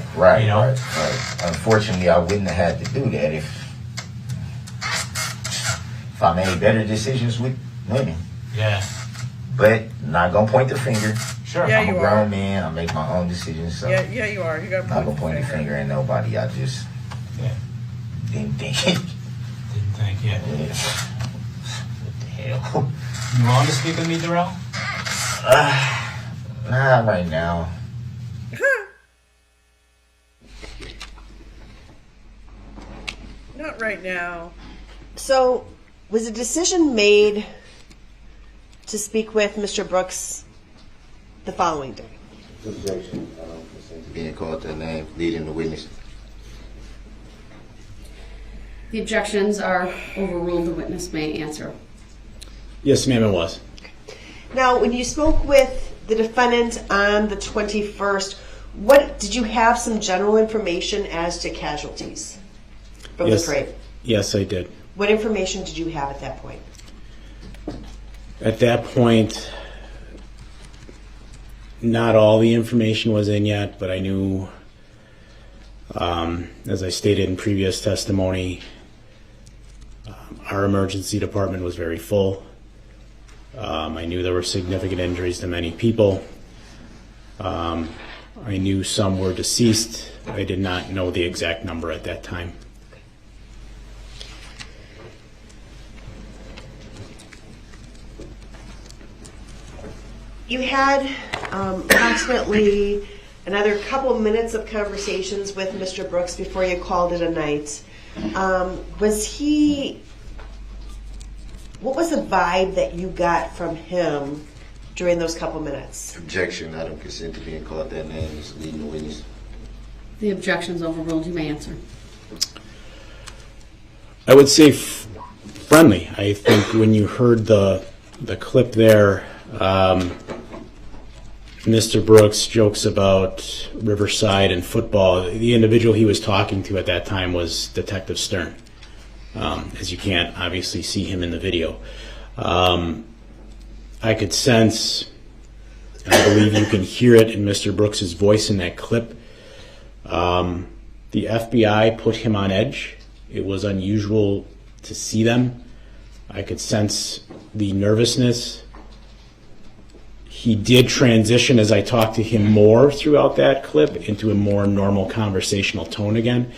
Unfortunately, I wouldn't have had to do that if I made better decisions with women. Yeah. But not gonna point the finger. Sure. Yeah, I'm a grown man. I make my own decisions. So Yeah, you are. You got to I'm not gonna point the finger at nobody. I just didn't think. Didn't think. Yeah. What the hell? You want to speak with me, Darrell? Not right now. Not right now. So, was a decision made to speak with Mr. Brooks the following day? Objection. Being called to name, leading the witness. The objections are overruled. The witness may answer. Yes, ma'am, it was. Now, when you spoke with the defendant on the 21st, what did you have some general information as to casualties from the parade? Yes, I did. What information did you have at that point? At that point, not all the information was in yet, but I knew, as I stated in previous testimony, our emergency department was very full. I knew there were significant injuries to many people. I knew some were deceased. I did not know the exact number at that time. You had approximately another couple minutes of conversations with Mr. Brooks before you called it a night. What was the vibe that you got from him during those couple minutes? Objection. I don't consent to being called that name as leading the witness. The objection's overruled. You may answer. I would say friendly. I think when you heard the clip there, Mr. Brooks jokes about Riverside and football. The individual he was talking to at that time was Detective Stern, as you can't obviously see him in the video. I could sense, and I believe you can hear it in Mr. Brooks's voice in that clip, the FBI put him on edge. It was unusual to see them. I could sense the nervousness. He did transition as I talked to him more throughout that clip into a more normal conversational tone again.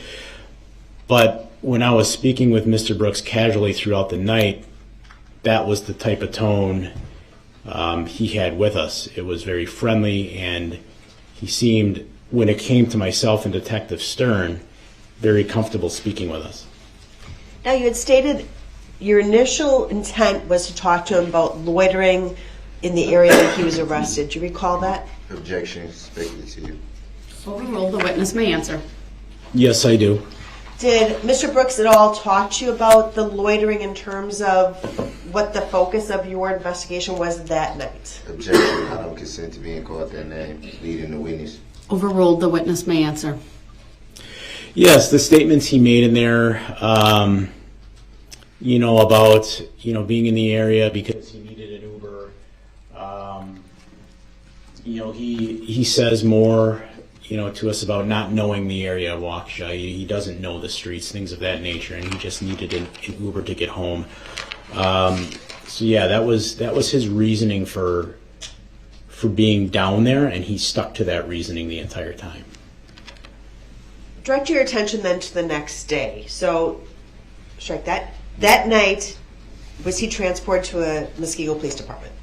But when I was speaking with Mr. Brooks casually throughout the night, that was the type of tone he had with us. It was very friendly, and he seemed, when it came to myself and Detective Stern, very comfortable speaking with us. Now, you had stated your initial intent was to talk to him about loitering in the area that he was arrested. Do you recall that? Objection. Speculate to you. Overruled. The witness may answer. Yes, I do. Did Mr. Brooks at all talk to you about the loitering in terms of what the focus of your investigation was that night? Objection. I don't consent to being called that name as leading the witness. Overruled. The witness may answer. Yes, the statements he made in there, about, being in the area because he needed an Uber. He says more, to us about not knowing the area of WAUKESHA. He doesn't know the streets, things of that nature, and he just needed an Uber to get home. That was his reasoning for being down there, and he stuck to that reasoning the entire time. Direct your attention then to the next day. So, strike that. That night, was he transported to a Muskego Police Department?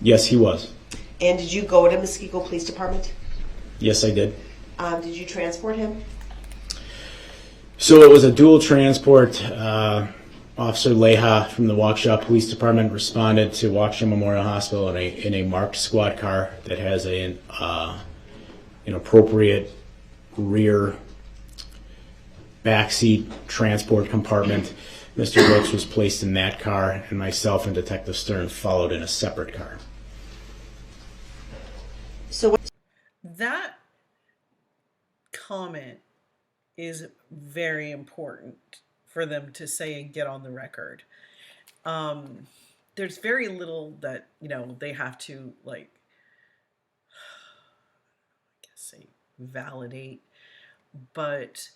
Yes, he was. And did you go to Muskego Police Department? Yes, I did. Did you transport him? So it was a dual transport. Officer Leha from the WAUKESHA Police Department responded to WAUKESHA Memorial Hospital in a marked squad car that has an appropriate rear backseat transport compartment. Mr. Brooks was placed in that car, and myself and Detective Stern followed in a separate car. So that comment is very important for them to say and get on the record. There's very little that, they have to, validate, but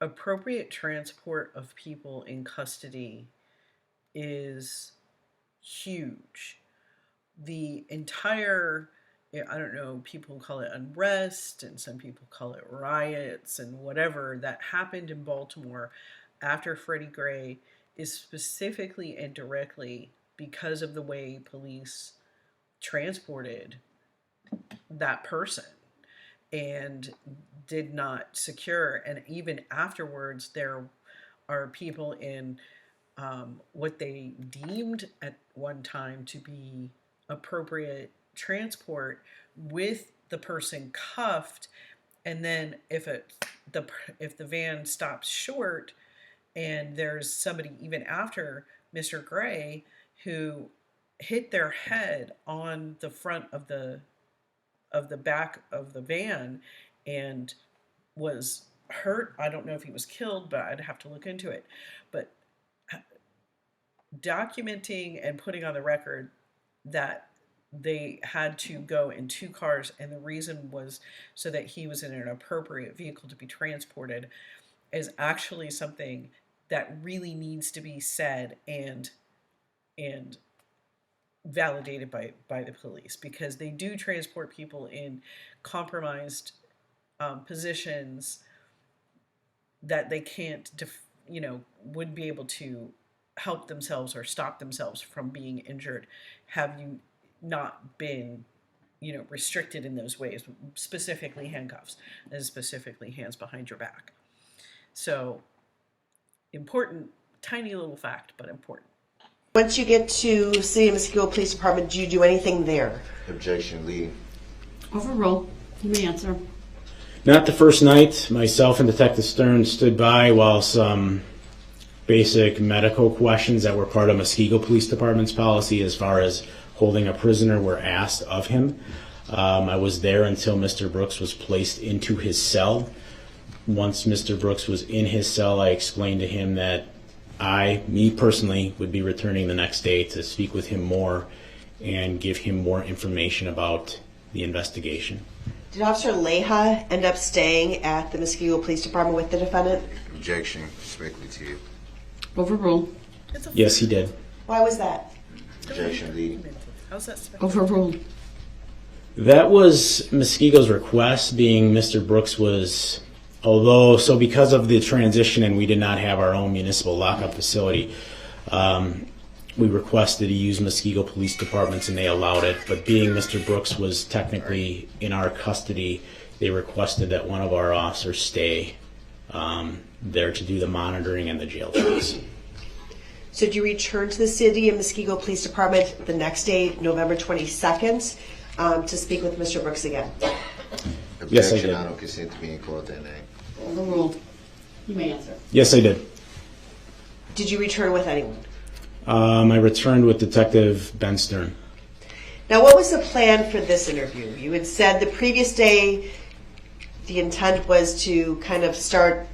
appropriate transport of people in custody is huge. The entire, I don't know, people call it unrest and some people call it riots and whatever that happened in Baltimore after Freddie Gray is specifically and directly because of the way police transported that person and did not secure. And even afterwards, there are people in what they deemed at one time to be appropriate transport with the person cuffed, and then if the van stops short and there's somebody even after Mr. Gray who hit their head on the front of the back of the van and was hurt. I don't know if he was killed, but I'd have to look into it. But documenting and putting on the record that they had to go in two cars and the reason was so that he was in an appropriate vehicle to be transported is actually something that really needs to be said and validated by the police, because they do transport people in compromised positions that they can't wouldn't be able to help themselves or stop themselves from being injured have you not been restricted in those ways, specifically handcuffs and specifically hands behind your back. So important, tiny little fact, but important. Once you get to City of Muskego Police Department, do you do anything there? Objection, leading. Overruled. You may answer. Not the first night. Myself and Detective Stern stood by while some basic medical questions that were part of Muskego Police Department's policy as far as holding a prisoner were asked of him. I was there until Mr. Brooks was placed into his cell. Once Mr. Brooks was in his cell, I explained to him that me personally, would be returning the next day to speak with him more and give him more information about the investigation. Did Officer Leha end up staying at the Muskego Police Department with the defendant? Objection, respectfully to you. Overruled. Yes, he did. Why was that? Objection, leading. How's that? Overruled. That was Muskego's request, being Mr. Brooks was, because of the transition and we did not have our own municipal lockup facility, we requested to use Muskego Police Departments and they allowed it. But being Mr. Brooks was technically in our custody, they requested that one of our officers stay there to do the monitoring and the jail checks. So did you return to the City of Muskego Police Department the next day, November 22nd, to speak with Mr. Brooks again? Yes, I did. I don't consent to being called that name. Overruled. You may answer. Yes, I did. Did you return with anyone? I returned with Detective Ben Stern. Now, what was the plan for this interview? You had said the previous day the intent was to kind of start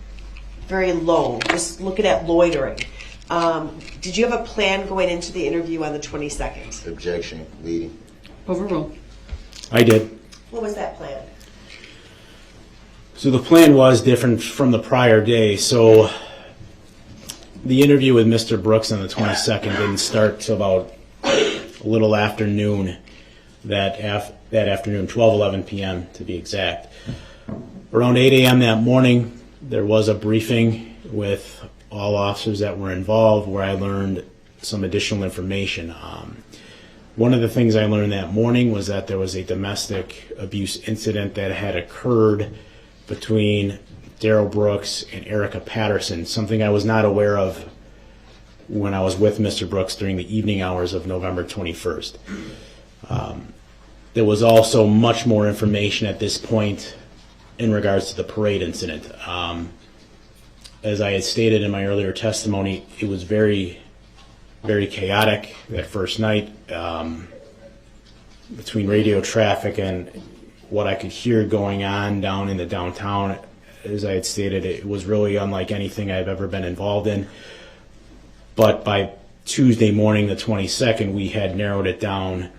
very low, just looking at loitering. Did you have a plan going into the interview on the 22nd? Objection, leading. Overruled. I did. What was that plan? So the plan was different from the prior day. So the interview with Mr. Brooks on the 22nd didn't start till about a little after noon that afternoon, 12:11 p.m. to be exact. Around 8 a.m. that morning, there was a briefing with all officers that were involved where I learned some additional information. One of the things I learned that morning was that there was a domestic abuse incident that had occurred between Darrible Brooks and Erica Patterson, something I was not aware of when I was with Mr. Brooks during the evening hours of November 21st. There was also much more information at this point in regards to the parade incident. As I had stated in my earlier testimony, it was very, very chaotic that first night between radio traffic and what I could hear going on down in the downtown. As I had stated, it was really unlike anything I've ever been involved in. But by Tuesday morning, the 22nd, we had narrowed it down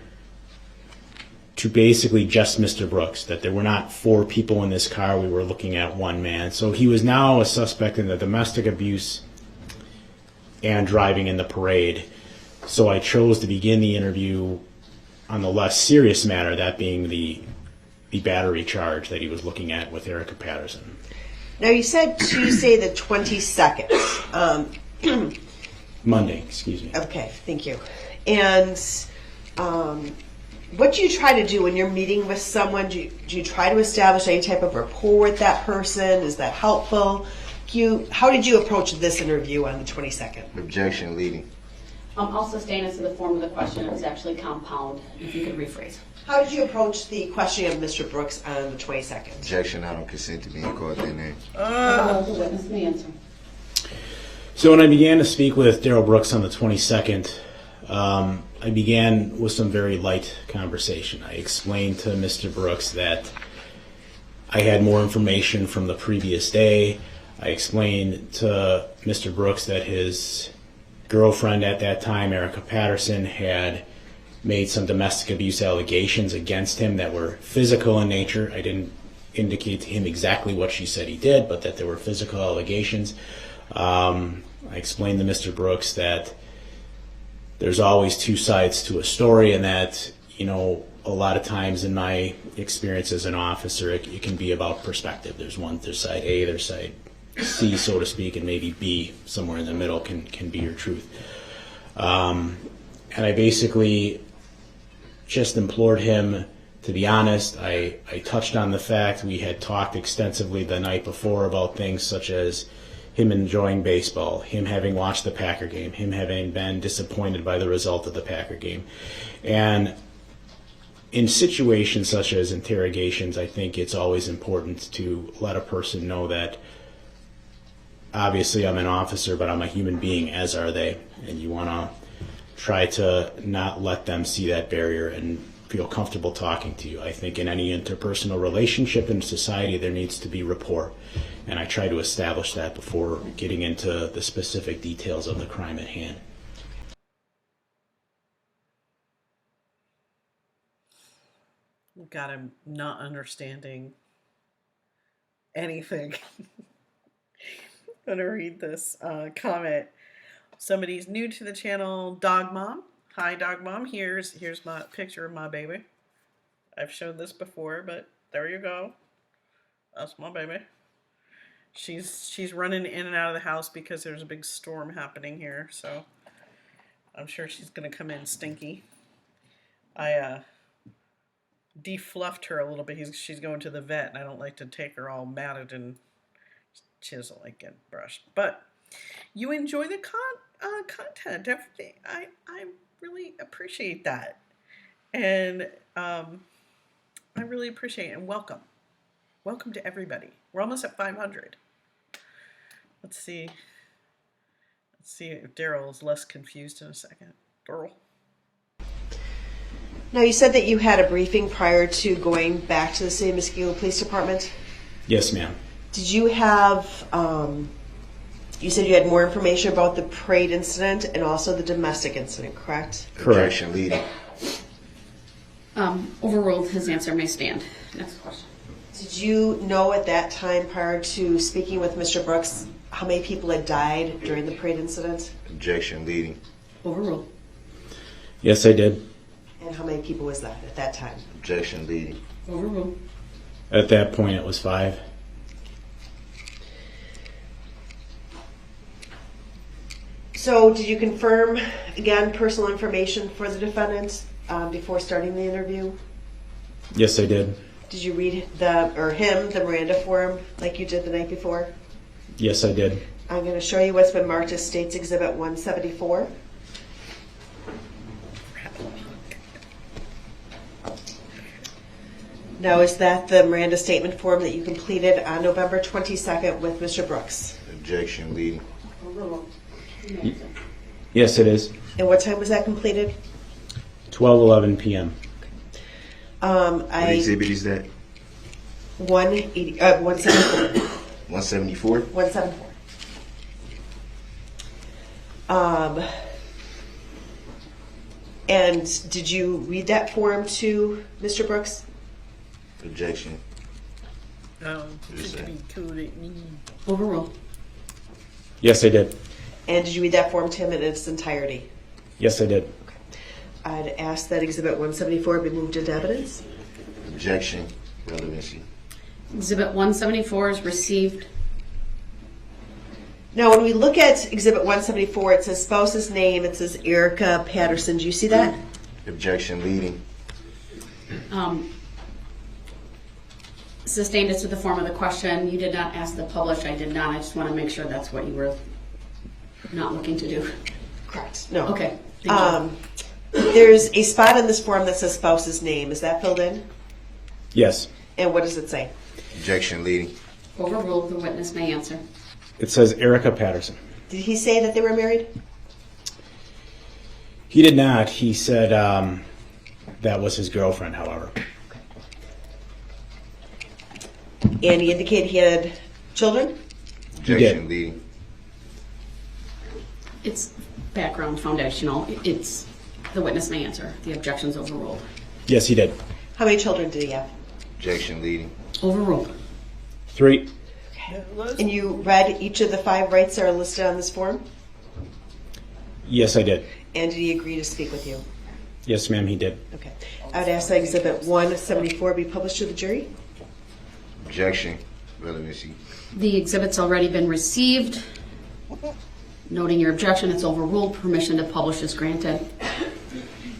to basically just Mr. Brooks, that there were not 4 people in this car. We were looking at one man. So he was now a suspect in the domestic abuse and driving in the parade. So I chose to begin the interview on the less serious matter, that being the battery charge that he was looking at with Erica Patterson. Now, you said Tuesday the 22nd. Monday, excuse me. Okay, thank you. And what do you try to do when you're meeting with someone? Do you try to establish any type of rapport with that person? Is that helpful? How did you approach this interview on the 22nd? Objection, leading. I'll sustain us in the form of the question. It was actually compound, if you could rephrase. How did you approach the questioning of Mr. Brooks on the 22nd? Objection, I don't consent to being called that name. The witness may answer. So when I began to speak with Darrible Brooks on the 22nd, I began with some very light conversation. I explained to Mr. Brooks that I had more information from the previous day. I explained to Mr. Brooks that his girlfriend at that time, Erica Patterson, had made some domestic abuse allegations against him that were physical in nature. I didn't indicate to him exactly what she said he did, but that there were physical allegations. I explained to Mr. Brooks that there's always 2 sides to a story, and that, a lot of times in my experience as an officer, it can be about perspective. There's side A, there's side C, so to speak, and maybe B, somewhere in the middle, can be your truth. And I basically just implored him To be honest, I touched on the fact we had talked extensively the night before about things such as him enjoying baseball, him having watched the Packer game, him having been disappointed by the result of the Packer game. And in situations such as interrogations, I think it's always important to let a person know that obviously I'm an officer, but I'm a human being, as are they. And you want to try to not let them see that barrier and feel comfortable talking to you. I think in any interpersonal relationship in society, there needs to be rapport. And I try to establish that before getting into the specific details of the crime at hand. Got him not understanding anything. I'm gonna read this comment. Somebody's new to the channel, Dog Mom. Hi, Dog Mom. Here's my picture of my baby. I've shown this before, but there you go. That's my baby. She's running in and out of the house because there's a big storm happening here, so I'm sure she's gonna come in stinky. I defluffed her a little bit. She's going to the vet, and I don't like to take her all matted, and she doesn't like getting brushed. But you enjoy the content, everything. I really appreciate that, and I really appreciate it. And welcome to everybody. We're almost at 500. Let's see if Daryl is less confused in a second. Daryl. Now, you said that you had a briefing prior to going back to the City of Muskego Police Department. Yes, ma'am. Did you have, you said you had more information about the parade incident and also the domestic incident, correct? Objection leading. Overruled. His answer may stand. Next question. Did you know at that time, prior to speaking with Mr. Brooks, how many people had died during the parade incident? Objection leading. Overruled. Yes, I did. And how many people was that at that time? Objection leading. Overruled. At that point, it was 5. So did you confirm, again, personal information for the defendant before starting the interview? Yes, I did. Did you read the Miranda form like you did the night before? Yes, I did. I'm going to show you what's been marked as State's Exhibit 174. Now, is that the Miranda statement form that you completed on November 22nd with Mr. Brooks? Objection leading. Yes, it is. And what time was that completed? 12:11 p.m. What exhibit is that? 174. 174? 174. And did you read that form to Mr. Brooks? Objection. Overruled. Yes, I did. And did you read that form to him in its entirety? Yes, I did. I'd ask that Exhibit 174 be moved into evidence. Objection. Relevancy. Exhibit 174 is received. Now, when we look at Exhibit 174, it says spouse's name. It says Erica Patterson. Do you see that? Objection leading. Sustained as to the form of the question. You did not ask the publish. I did not. I just want to make sure that's what you were not looking to do. Correct. No. Okay. Thank you. There's a spot in this form that says spouse's name. Is that filled in? Yes. And what does it say? Objection leading. Overruled. The witness may answer. It says Erica Patterson. Did he say that they were married? He did not. He said that was his girlfriend, however. And he indicated he had children? Objection leading. It's background foundational. It's the witness may answer. The objection's overruled. Yes, he did. How many children did he have? Objection leading. Overruled. 3. And you read each of the 5 rights that are listed on this form? Yes, I did. And did he agree to speak with you? Yes, ma'am, he did. Okay. I would ask that Exhibit 174 be published to the jury. Objection. Relevancy. The exhibit's already been received. Noting your objection, it's overruled. Permission to publish is granted.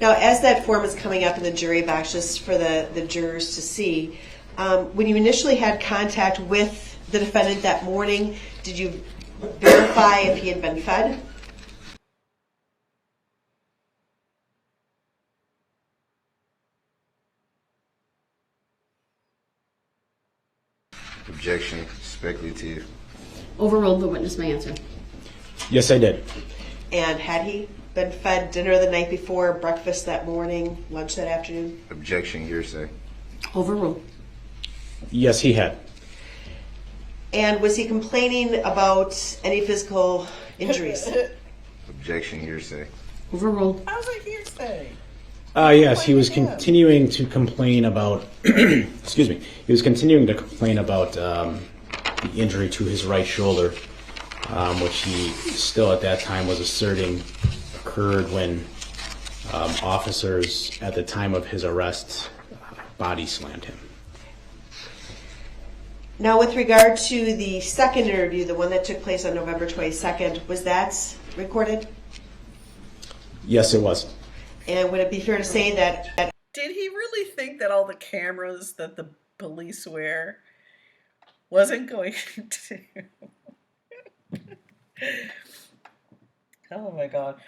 Now, as that form is coming up in the jury box, just for the jurors to see, when you initially had contact with the defendant that morning, did you verify if he had been fed? Objection. Speculative. Overruled. The witness may answer. Yes, I did. And had he been fed dinner the night before, breakfast that morning, lunch that afternoon? Objection. Hearsay. Overruled. Yes, he had. And was he complaining about any physical injuries? Objection. Hearsay. Overruled. How's it hearsay? Yes, he was continuing to complain about, excuse me, he was continuing to complain about the injury to his right shoulder, which he still at that time was asserting occurred when officers at the time of his arrest body slammed him. Now, with regard to the second interview, the one that took place on November 22nd, was that recorded? Yes, it was. And would it be fair to say that Did he really think that all the cameras that the police wear wasn't going to? Oh my God.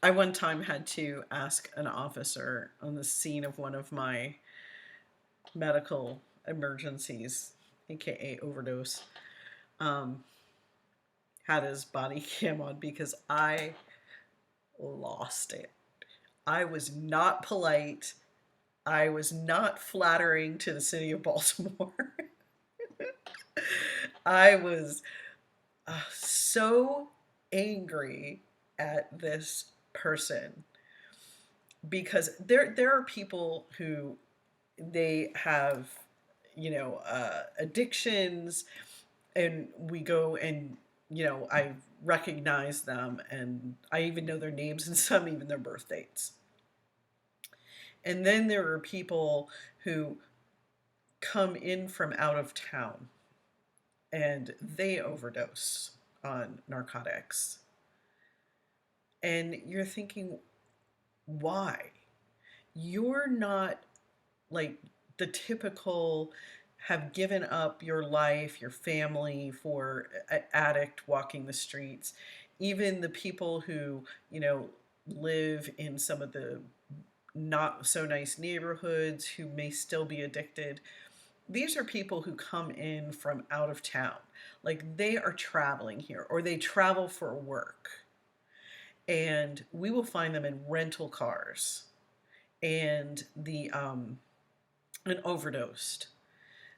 I one time had to ask an officer on the scene of one of my medical emergencies, aka overdose, had his body cam on because I lost it. I was not polite. I was not flattering to the city of Baltimore. I was so angry at this person because there are people who they have, addictions, and we go and, I recognize them, and I even know their names and some even their birth dates. And then there are people who come in from out of town and they overdose on narcotics. And you're thinking, why? You're not like the typical have given up your life, your family for an addict walking the streets. Even the people who, live in some of the not so nice neighborhoods who may still be addicted. These are people who come in from out of town. Like they are traveling here or they travel for work. And we will find them in rental cars and and overdosed.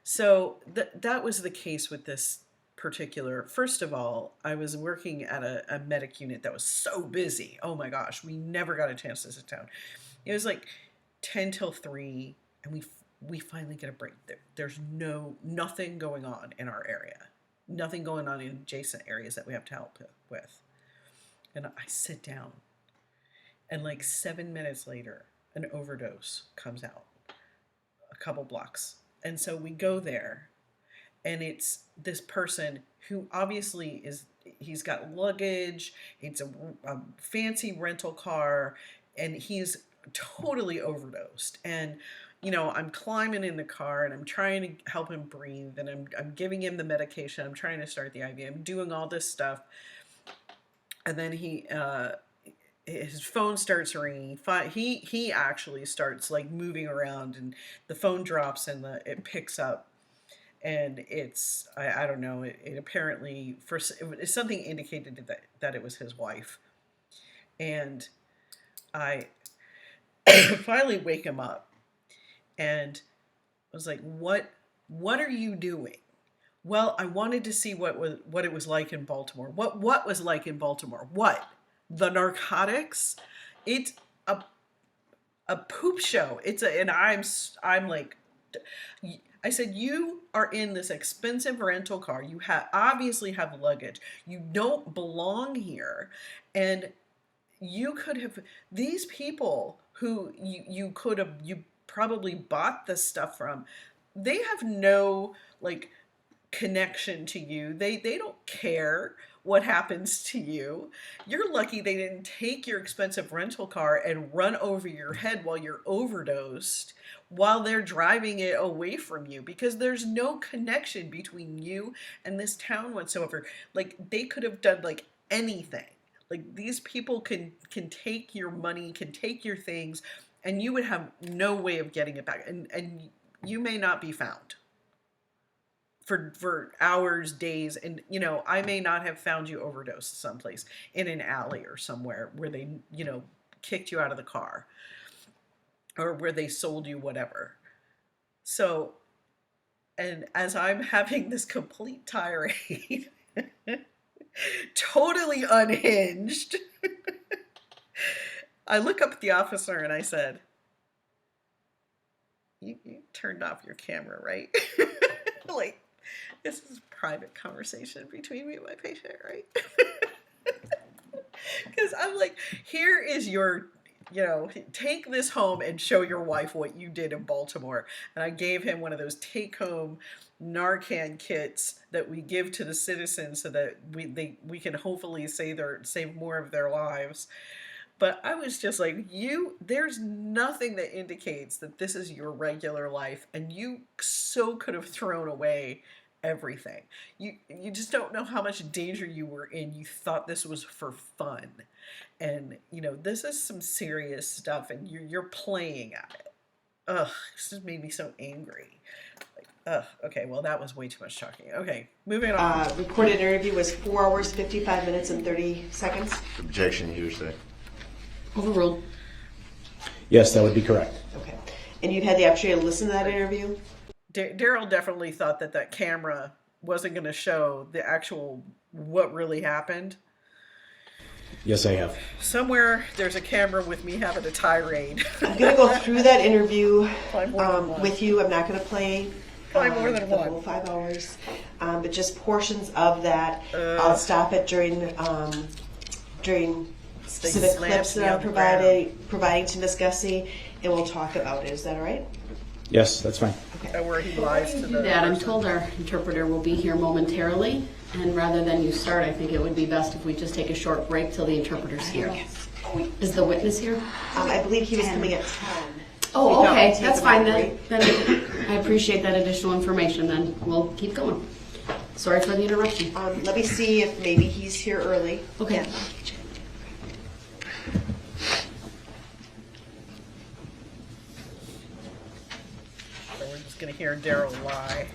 So that was the case with this particular. First of all, I was working at a medic unit that was so busy. Oh my gosh, we never got a chance to sit down. It was like 10 till 3, and we finally get a break. There's nothing going on in our area. Nothing going on in adjacent areas that we have to help with. And I sit down, and like 7 minutes later, an overdose comes out a couple blocks. And so we go there, and it's this person who obviously he's got luggage, it's a fancy rental car, and he's totally overdosed. And I'm climbing in the car and I'm trying to help him breathe, and I'm giving him the medication, I'm trying to start the IV, I'm doing all this stuff. And then his phone starts ringing. He actually starts like moving around, and the phone drops and it picks up, and it's I don't know. It apparently something indicated that it was his wife, and I finally wake him up, and I was like, "What are you doing?" Well, I wanted to see what it was like in Baltimore. What was like in Baltimore? What? The narcotics? It's a poop show. And I'm like, I said, you are in this expensive rental car. You obviously have luggage. You don't belong here. And you could have, these people who you probably bought this stuff from, they have no like connection to you. They don't care what happens to you. You're lucky they didn't take your expensive rental car and run over your head while you're overdosed while they're driving it away from you, because there's no connection between you and this town whatsoever. Like, they could have done like anything. Like, these people can take your money, can take your things, and you would have no way of getting it back. And you may not be found for hours, days, and I may not have found you overdosed someplace in an alley or somewhere where they kicked you out of the car, or where they sold you whatever. So, and as I'm having this complete tirade, totally unhinged, I look up at the officer and I said, you turned off your camera, right? Like, this is a private conversation between me and my patient, right? Because I'm like, here is your, take this home and show your wife what you did in Baltimore. And I gave him one of those take-home Narcan kits that we give to the citizens so that we can hopefully save more of their lives. But I was just like, there's nothing that indicates that this is your regular life, and you so could have thrown away everything. You just don't know how much danger you were in. You thought this was for fun. And, this is some serious stuff, and you're playing at it. Ugh, this just made me so angry. Like, ugh, okay, well, that was way too much talking. Okay, moving on. Recorded interview was 4 hours, 55 minutes, and 30 seconds. Objection, hearsay. Overruled. Yes, that would be correct. Okay. And you've had the opportunity to listen to that interview? Daryl definitely thought that camera wasn't going to show the actual what really happened. Yes, I have. Somewhere there's a camera with me having a tirade. I'm going to go through that interview with you. I'm not going to play probably more than the one. whole 5 hours, but just portions of that. I'll stop it during specific clips that I'm providing to Ms. Gussie, and we'll talk about it. Is that all right? Yes, that's fine. Okay. Where he lies to the That I'm person. told our interpreter will be here momentarily, and rather than you start, I think it would be best if we just take a short break till the interpreter's here. Yes. Is the witness here? I believe he was coming at 10. Oh, We okay, thought we'd that's take fine a then. I appreciate that additional information. Then we'll keep going. Sorry for the interruption. Let me see if maybe he's here early. Okay. So we're just going to hear Daryl lie.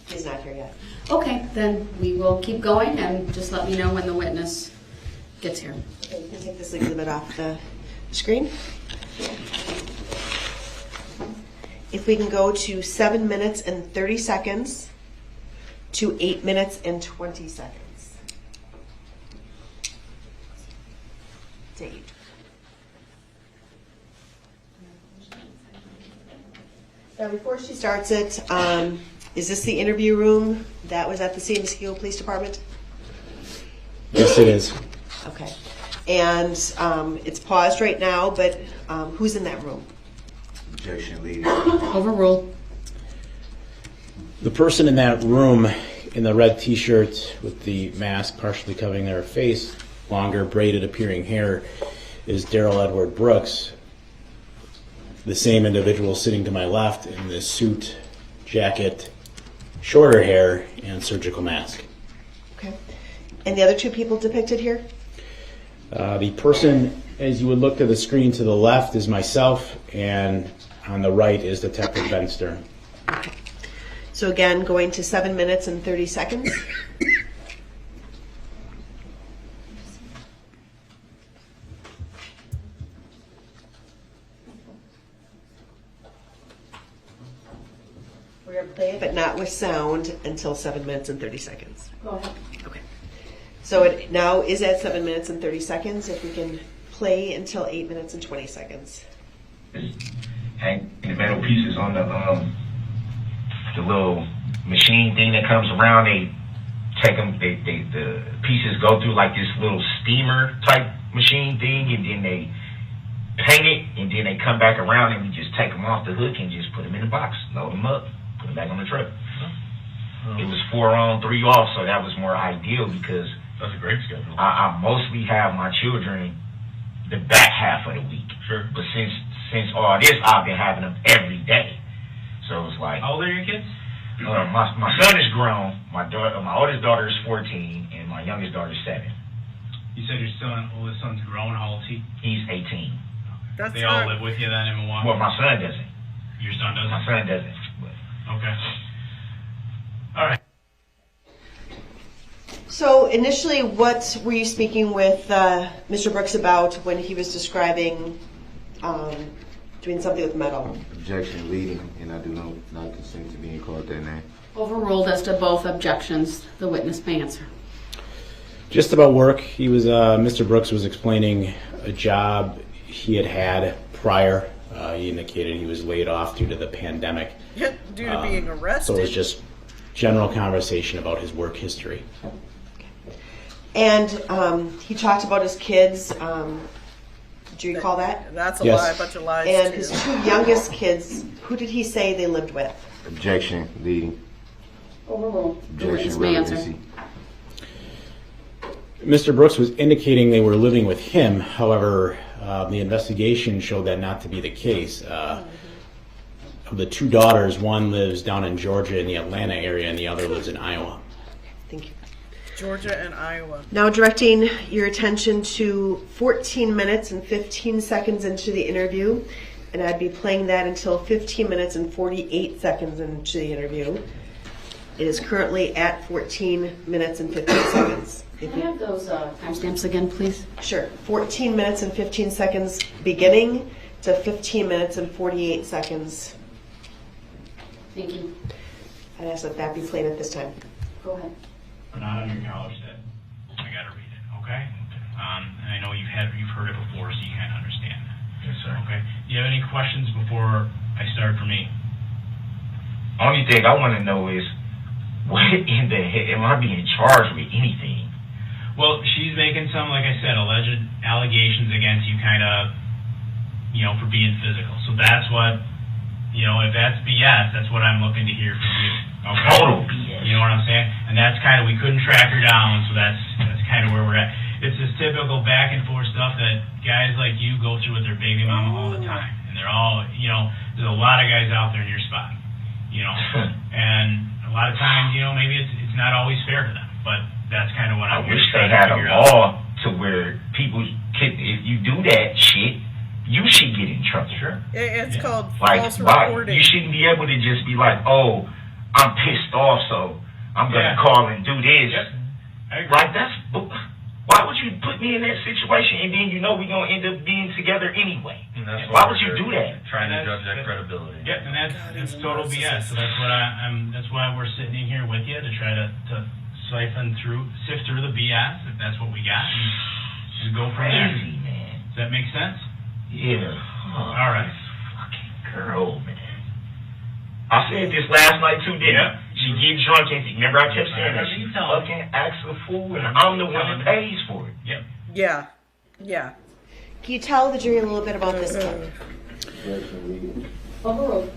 He's not here yet. Okay, then we will keep going, and just let me know when the witness gets here. Okay, you can take this exhibit off the screen. If we can go to 7 minutes and 30 seconds to 8 minutes and 20 seconds. Dave. Now, before she starts it, is this the interview room that was at the San Diego Police Department? Yes, it is. Okay. And it's paused right now, but who's in that room? Objection, lead. Overruled. The person in that room in the red t-shirt with the mask partially covering their face, longer braided appearing hair, is Darryl Edward Brooks. The same individual sitting to my left in the suit, jacket, shorter hair, and surgical mask. Okay. And the other two people depicted here? The person, as you would look to the screen to the left, is myself, and on the right is Detective Ben Stern. Okay. So again, going to 7 minutes and 30 seconds. We're going to play it, but not with sound, until 7 minutes and 30 seconds. Go ahead. Okay. So it now is at 7 minutes and 30 seconds. If we can play until 8 minutes and 20 seconds. Hang the metal pieces on the little machine thing that comes around. They take them, the pieces go through like this little steamer type machine thing, and then they paint it, and then they come back around, and we just take them off the hook and just put them in the box, load them up, put them back on the truck. It was 4 on, 3 off, so that was more ideal because that's a great schedule. I mostly have my children the back half of the week. Sure. But since all this, I've been having them every day. So it's like, How old are your kids? my son is grown. My oldest daughter is 14, and my youngest daughter is 7. You said your oldest son's grown. How old is he? He's 18. That's They all not- live with you then in Milwaukee? Well, my son doesn't. Your son doesn't? My son doesn't. But Okay. All right. So initially, what were you speaking with Mr. Brooks about when he was describing doing something with metal? Objection, leading, and I do not consent to being called that name. Overruled as to both objections. The witness may answer. Just about work, he was Mr. Brooks was explaining a job he had prior. He indicated he was laid off due to the pandemic. Due to being arrested. So it was just general conversation about his work history. And he talked about his kids. Do you recall that? That's a Yes. lie, a bunch of lies. And too. his 2 youngest kids, who did he say they lived with? Objection, leading. Overruled. The witness Objection, may answer. relevancy. Mr. Brooks was indicating they were living with him. However, the investigation showed that not to be the case. Of the 2 daughters, one lives down in Georgia in the Atlanta area, and the other lives in Iowa. Thank you. Georgia and Iowa. Now directing your attention to 14 minutes and 15 seconds into the interview, and I'd be playing that until 15 minutes and 48 seconds into the interview. It is currently at 14 minutes and 15 seconds. Can I have those timestamps again, please? Sure. 14 minutes and 15 seconds beginning to 15 minutes and 48 seconds. Thank you. I'd ask that be played at this time. Go ahead. Not on your college set. I gotta read it, okay? And I know you've heard it before, so you kind of understand that. yes, sir. Okay. Do you have any questions before I start for me? Only thing I want to know is, what in the heck am I being charged with anything? Well, she's making some, like I said, alleged allegations against you, kind of, for being physical. So that's what, if that's BS, that's what I'm looking to hear from you. Okay? Total BS. You know what I'm saying? And that's kind of, we couldn't track her down, so that's kind of where we're at. It's this typical back and forth stuff that guys like you go through with their baby mama all the time. And they're all, there's a lot of guys out there in your spot, and a lot of times, maybe it's not always fair to them, but that's kind of what I I'm wish they trying to had a figure out. law to where people can, if you do that shit, you should get in trouble. Sure. It's called Like, false why? reporting. You shouldn't be able to just be like, oh, I'm pissed off, so I'm gonna call and do this. Yep. I agree. Like, why would you put me in that situation and then we're gonna end up being together anyway? And that's Why would you do that? Trying to And judge that that's- credibility. Yeah, and that's total BS. So that's what that's why we're sitting in here with you to try to sift through the BS, if that's what we got, and go from there. Crazy, man. Does that make sense? Yeah. All right. This fucking girl, man. I said this last night too, didn't I? She get drunk and remember I kept saying that she fucking acts a fool and I'm the one that pays for it. Yep. Yeah. Can you tell the jury a little bit about this clip? Overruled.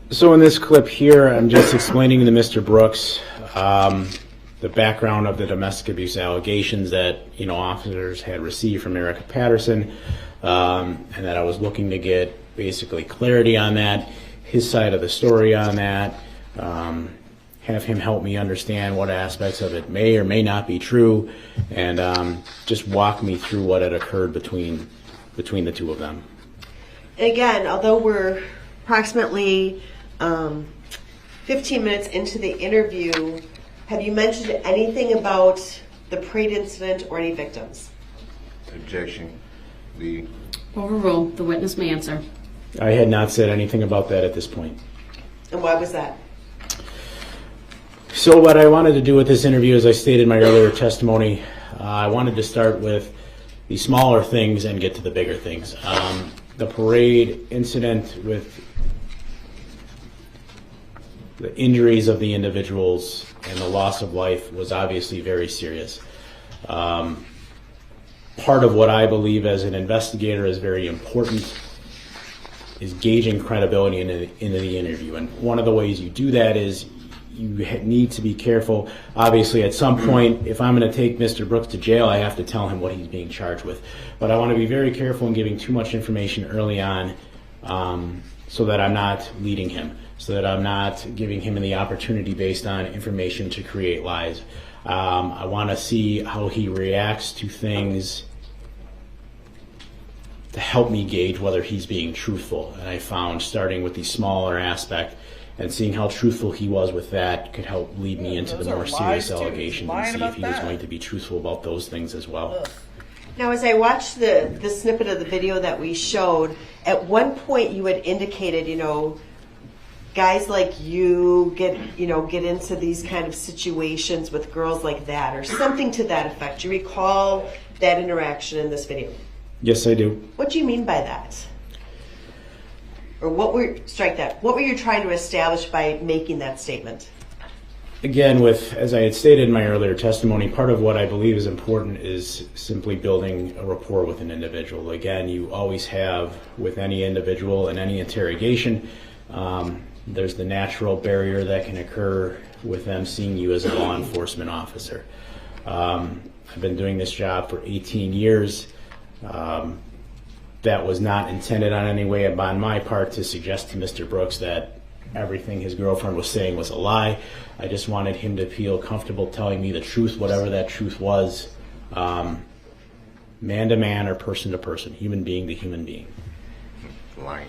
So in this clip here, I'm just explaining to Mr. Brooks the background of the domestic abuse allegations that officers had received from Erica Patterson, and that I was looking to get basically clarity on that, his side of the story on that, have him help me understand what aspects of it may or may not be true, and just walk me through what had occurred between the two of them. Again, although we're approximately 15 minutes into the interview, have you mentioned anything about the parade incident or any victims? Objection, leading. Overruled. The witness may answer. I had not said anything about that at this point. And why was that? So what I wanted to do with this interview, as I stated in my earlier testimony, I wanted to start with the smaller things and get to the bigger things. The parade incident with the injuries of the individuals and the loss of life was obviously very serious. Part of what I believe as an investigator is very important is gauging credibility into the interview. And one of the ways you do that is you need to be careful. Obviously, at some point, if I'm going to take Mr. Brooks to jail, I have to tell him what he's being charged with. But I want to be very careful in giving too much information early on, so that I'm not leading him, so that I'm not giving him the opportunity based on information to create lies. I want to see how he reacts to things to help me gauge whether he's being truthful. And I found starting with the smaller aspect and seeing how truthful he was with that could help lead me into the more serious allegations and see if he was going to be truthful about those things as well. Now, as I watched the snippet of the video that we showed, at one point you had indicated, guys like you get into these kind of situations with girls like that, or something to that effect. Do you recall that interaction in this video? Yes, I do. What do you mean by that? Or what were you trying to establish by making that statement? Again, as I had stated in my earlier testimony, part of what I believe is important is simply building a rapport with an individual. Again, you always have with any individual in any interrogation, there's the natural barrier that can occur with them seeing you as a law enforcement officer. I've been doing this job for 18 years. That was not intended on any way on my part to suggest to Mr. Brooks that everything his girlfriend was saying was a lie. I just wanted him to feel comfortable telling me the truth, whatever that truth was, man to man or person to person, human being to human being. Lying.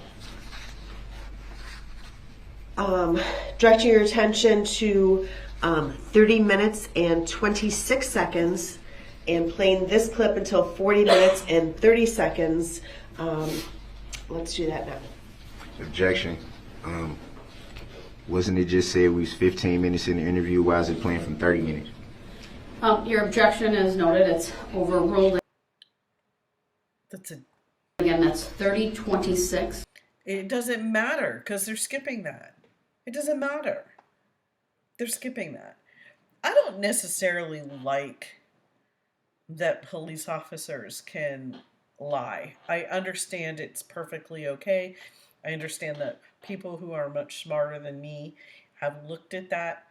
Directing your attention to 30 minutes and 26 seconds and playing this clip until 40 minutes and 30 seconds. Let's do that now. Objection. Wasn't it just said we was 15 minutes in the interview? Why is it playing from 30 minutes? Your objection is noted. It's overruled. Again, that's 30:26. It doesn't matter because they're skipping that. It doesn't matter. They're skipping that. I don't necessarily like that police officers can lie. I understand it's perfectly okay. I understand that people who are much smarter than me have looked at that.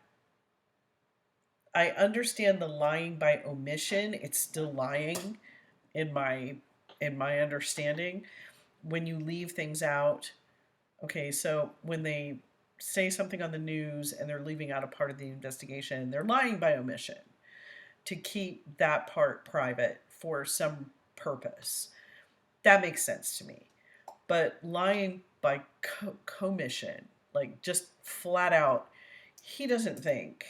I understand the lying by omission. It's still lying in my understanding. When you leave things out, okay, so when they say something on the news and they're leaving out a part of the investigation, they're lying by omission to keep that part private for some purpose. That makes sense to me. But lying by commission, like just flat out, he doesn't think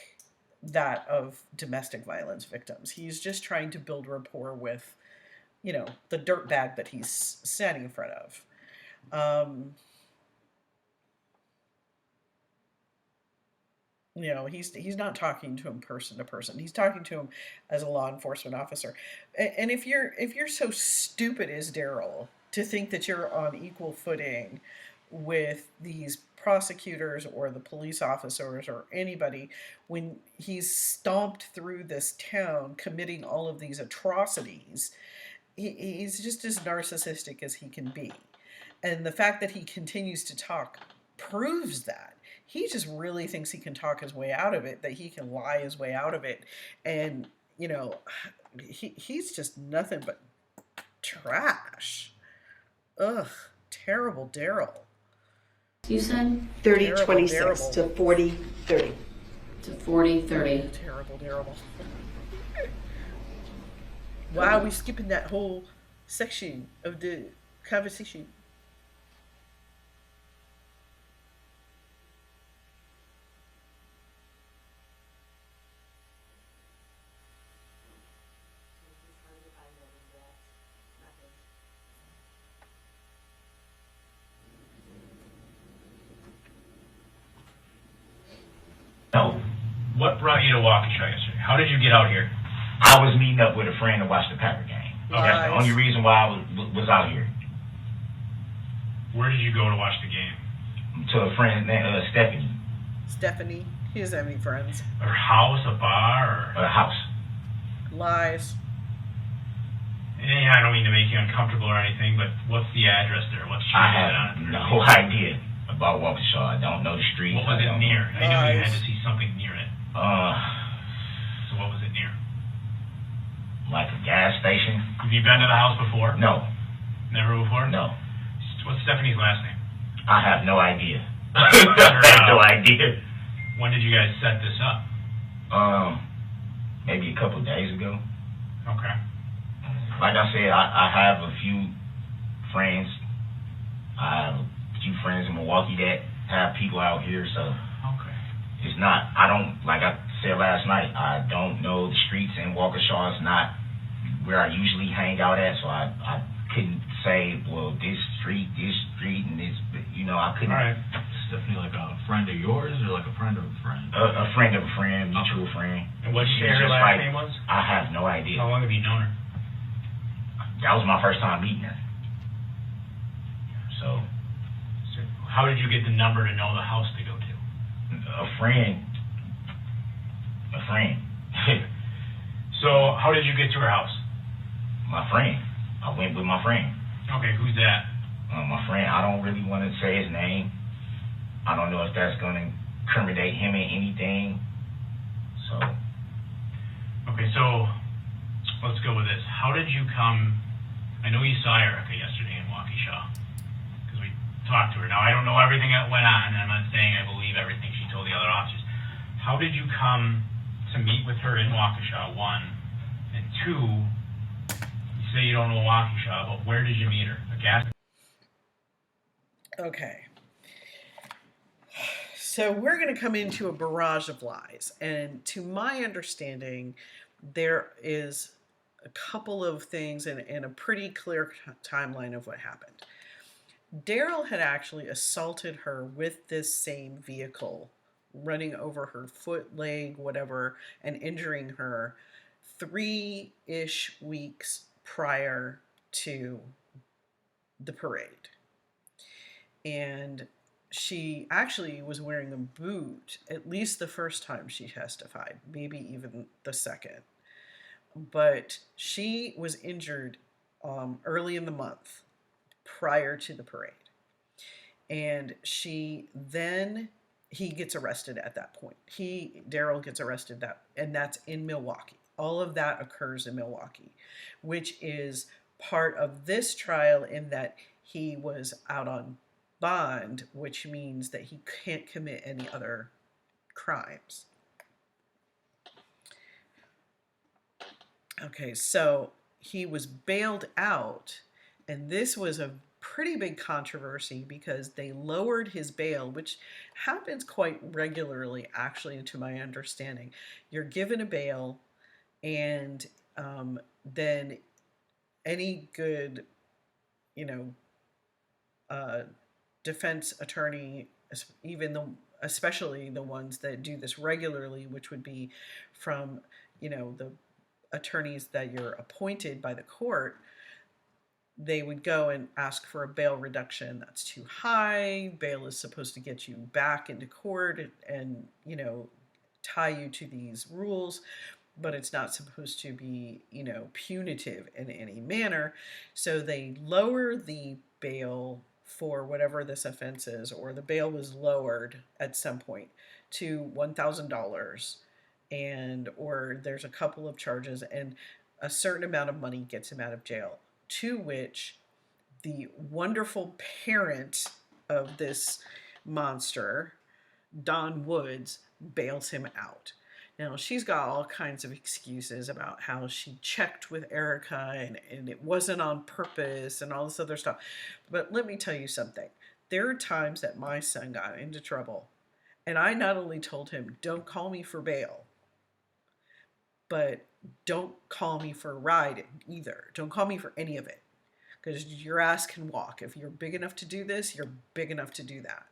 that of domestic violence victims. He's just trying to build rapport with, the dirtbag that he's standing in front of. He's not talking to him person to person. He's talking to him as a law enforcement officer. And if you're so stupid as Darrible to think that you're on equal footing with these prosecutors or the police officers or anybody when he's stomped through this town committing all of these atrocities, he's just as narcissistic as he can be. And the fact that he continues to talk proves that. He just really thinks he can talk his way out of it, that he can lie his way out of it. And, he's just nothing but trash. Ugh, terrible Darrible. You said? 30:26 to 40:30. To 40:30. Terrible Darrible. Why are we skipping that whole section of the conversation? No. What brought you to Waukesha yesterday? How did you get out here? I was meeting up with a friend to watch the Packer game. That's the only reason why I was out here. Where did you go to watch the game? To a friend named Stephanie. Stephanie. He doesn't have any friends. A house, a bar, or A house. Lies. Yeah, I don't mean to make you uncomfortable or anything, but what's the address there? What street I is it have on? no idea about WAUKESHA. I don't know the street. What was it near? I knew you had to see something near it. So what was it near? Like a gas station? Have you been to the house before? No. Never before? No. What's Stephanie's last name? I have no idea. I have no idea. When did you guys set this up? Maybe a couple days ago. Okay. Like I said, I have a few friends. I have a few friends in Milwaukee that have people out here, so Okay. it's not, I don't, like I said last night, I don't know the streets in WAUKESHA. It's not where I usually hang out at, so I couldn't say, well, this street, and this, you know, I couldn't. All right. Stephanie, like a friend of yours or like a friend of a friend? A friend of a friend, mutual friend. And what She's her just last like, name was? I have no idea. How long have you known her? That was my first time meeting her. So, How did you get the number to know the house to go to? a friend. So how did you get to her house? My friend. I went with my friend. Okay, who's that? My friend, I don't really want to say his name. I don't know if that's going to incriminate him in anything. So. Okay, so let's go with this. How did you come? I know you saw Erica yesterday in WAUKESHA because we talked to her. Now I don't know everything that went on, and I'm not saying I believe everything she told the other officers. How did you come to meet with her in WAUKESHA? One, and two. You say you don't know WAUKESHA, but where did you meet her? A gas. Okay. So we're going to come into a barrage of lies. And to my understanding, there is a couple of things and a pretty clear timeline of what happened. Darryl had actually assaulted her with this same vehicle, running over her foot, leg, whatever, and injuring her 3-ish weeks prior to the parade. And she actually was wearing a boot at least the first time she testified, maybe even the second. But she was injured early in the month prior to the parade. And he gets arrested at that point. Darryl gets arrested and that's in Milwaukee. All of that occurs in Milwaukee, which is part of this trial in that he was out on bond, which means that he can't commit any other crimes. Okay, so he was bailed out, and this was a pretty big controversy because they lowered his bail, which happens quite regularly, actually, to my understanding. You're given a bail, and then any good, defense attorney, especially the ones that do this regularly, which would be from, the attorneys that you're appointed by the court, they would go and ask for a bail reduction. That's too high. Bail is supposed to get you back into court and tie you to these rules, but it's not supposed to be, punitive in any manner. So they lower the bail for whatever this offense is, or the bail was lowered at some point to $1,000, or there's a couple of charges, and a certain amount of money gets him out of jail, to which the wonderful parent of this monster, Dawn Woods, bails him out. Now, she's got all kinds of excuses about how she checked with Erica and it wasn't on purpose and all this other stuff. But let me tell you something. There are times that my son got into trouble, and I not only told him, don't call me for bail, but don't call me for a ride either. Don't call me for any of it, because your ass can walk. If you're big enough to do this, you're big enough to do that.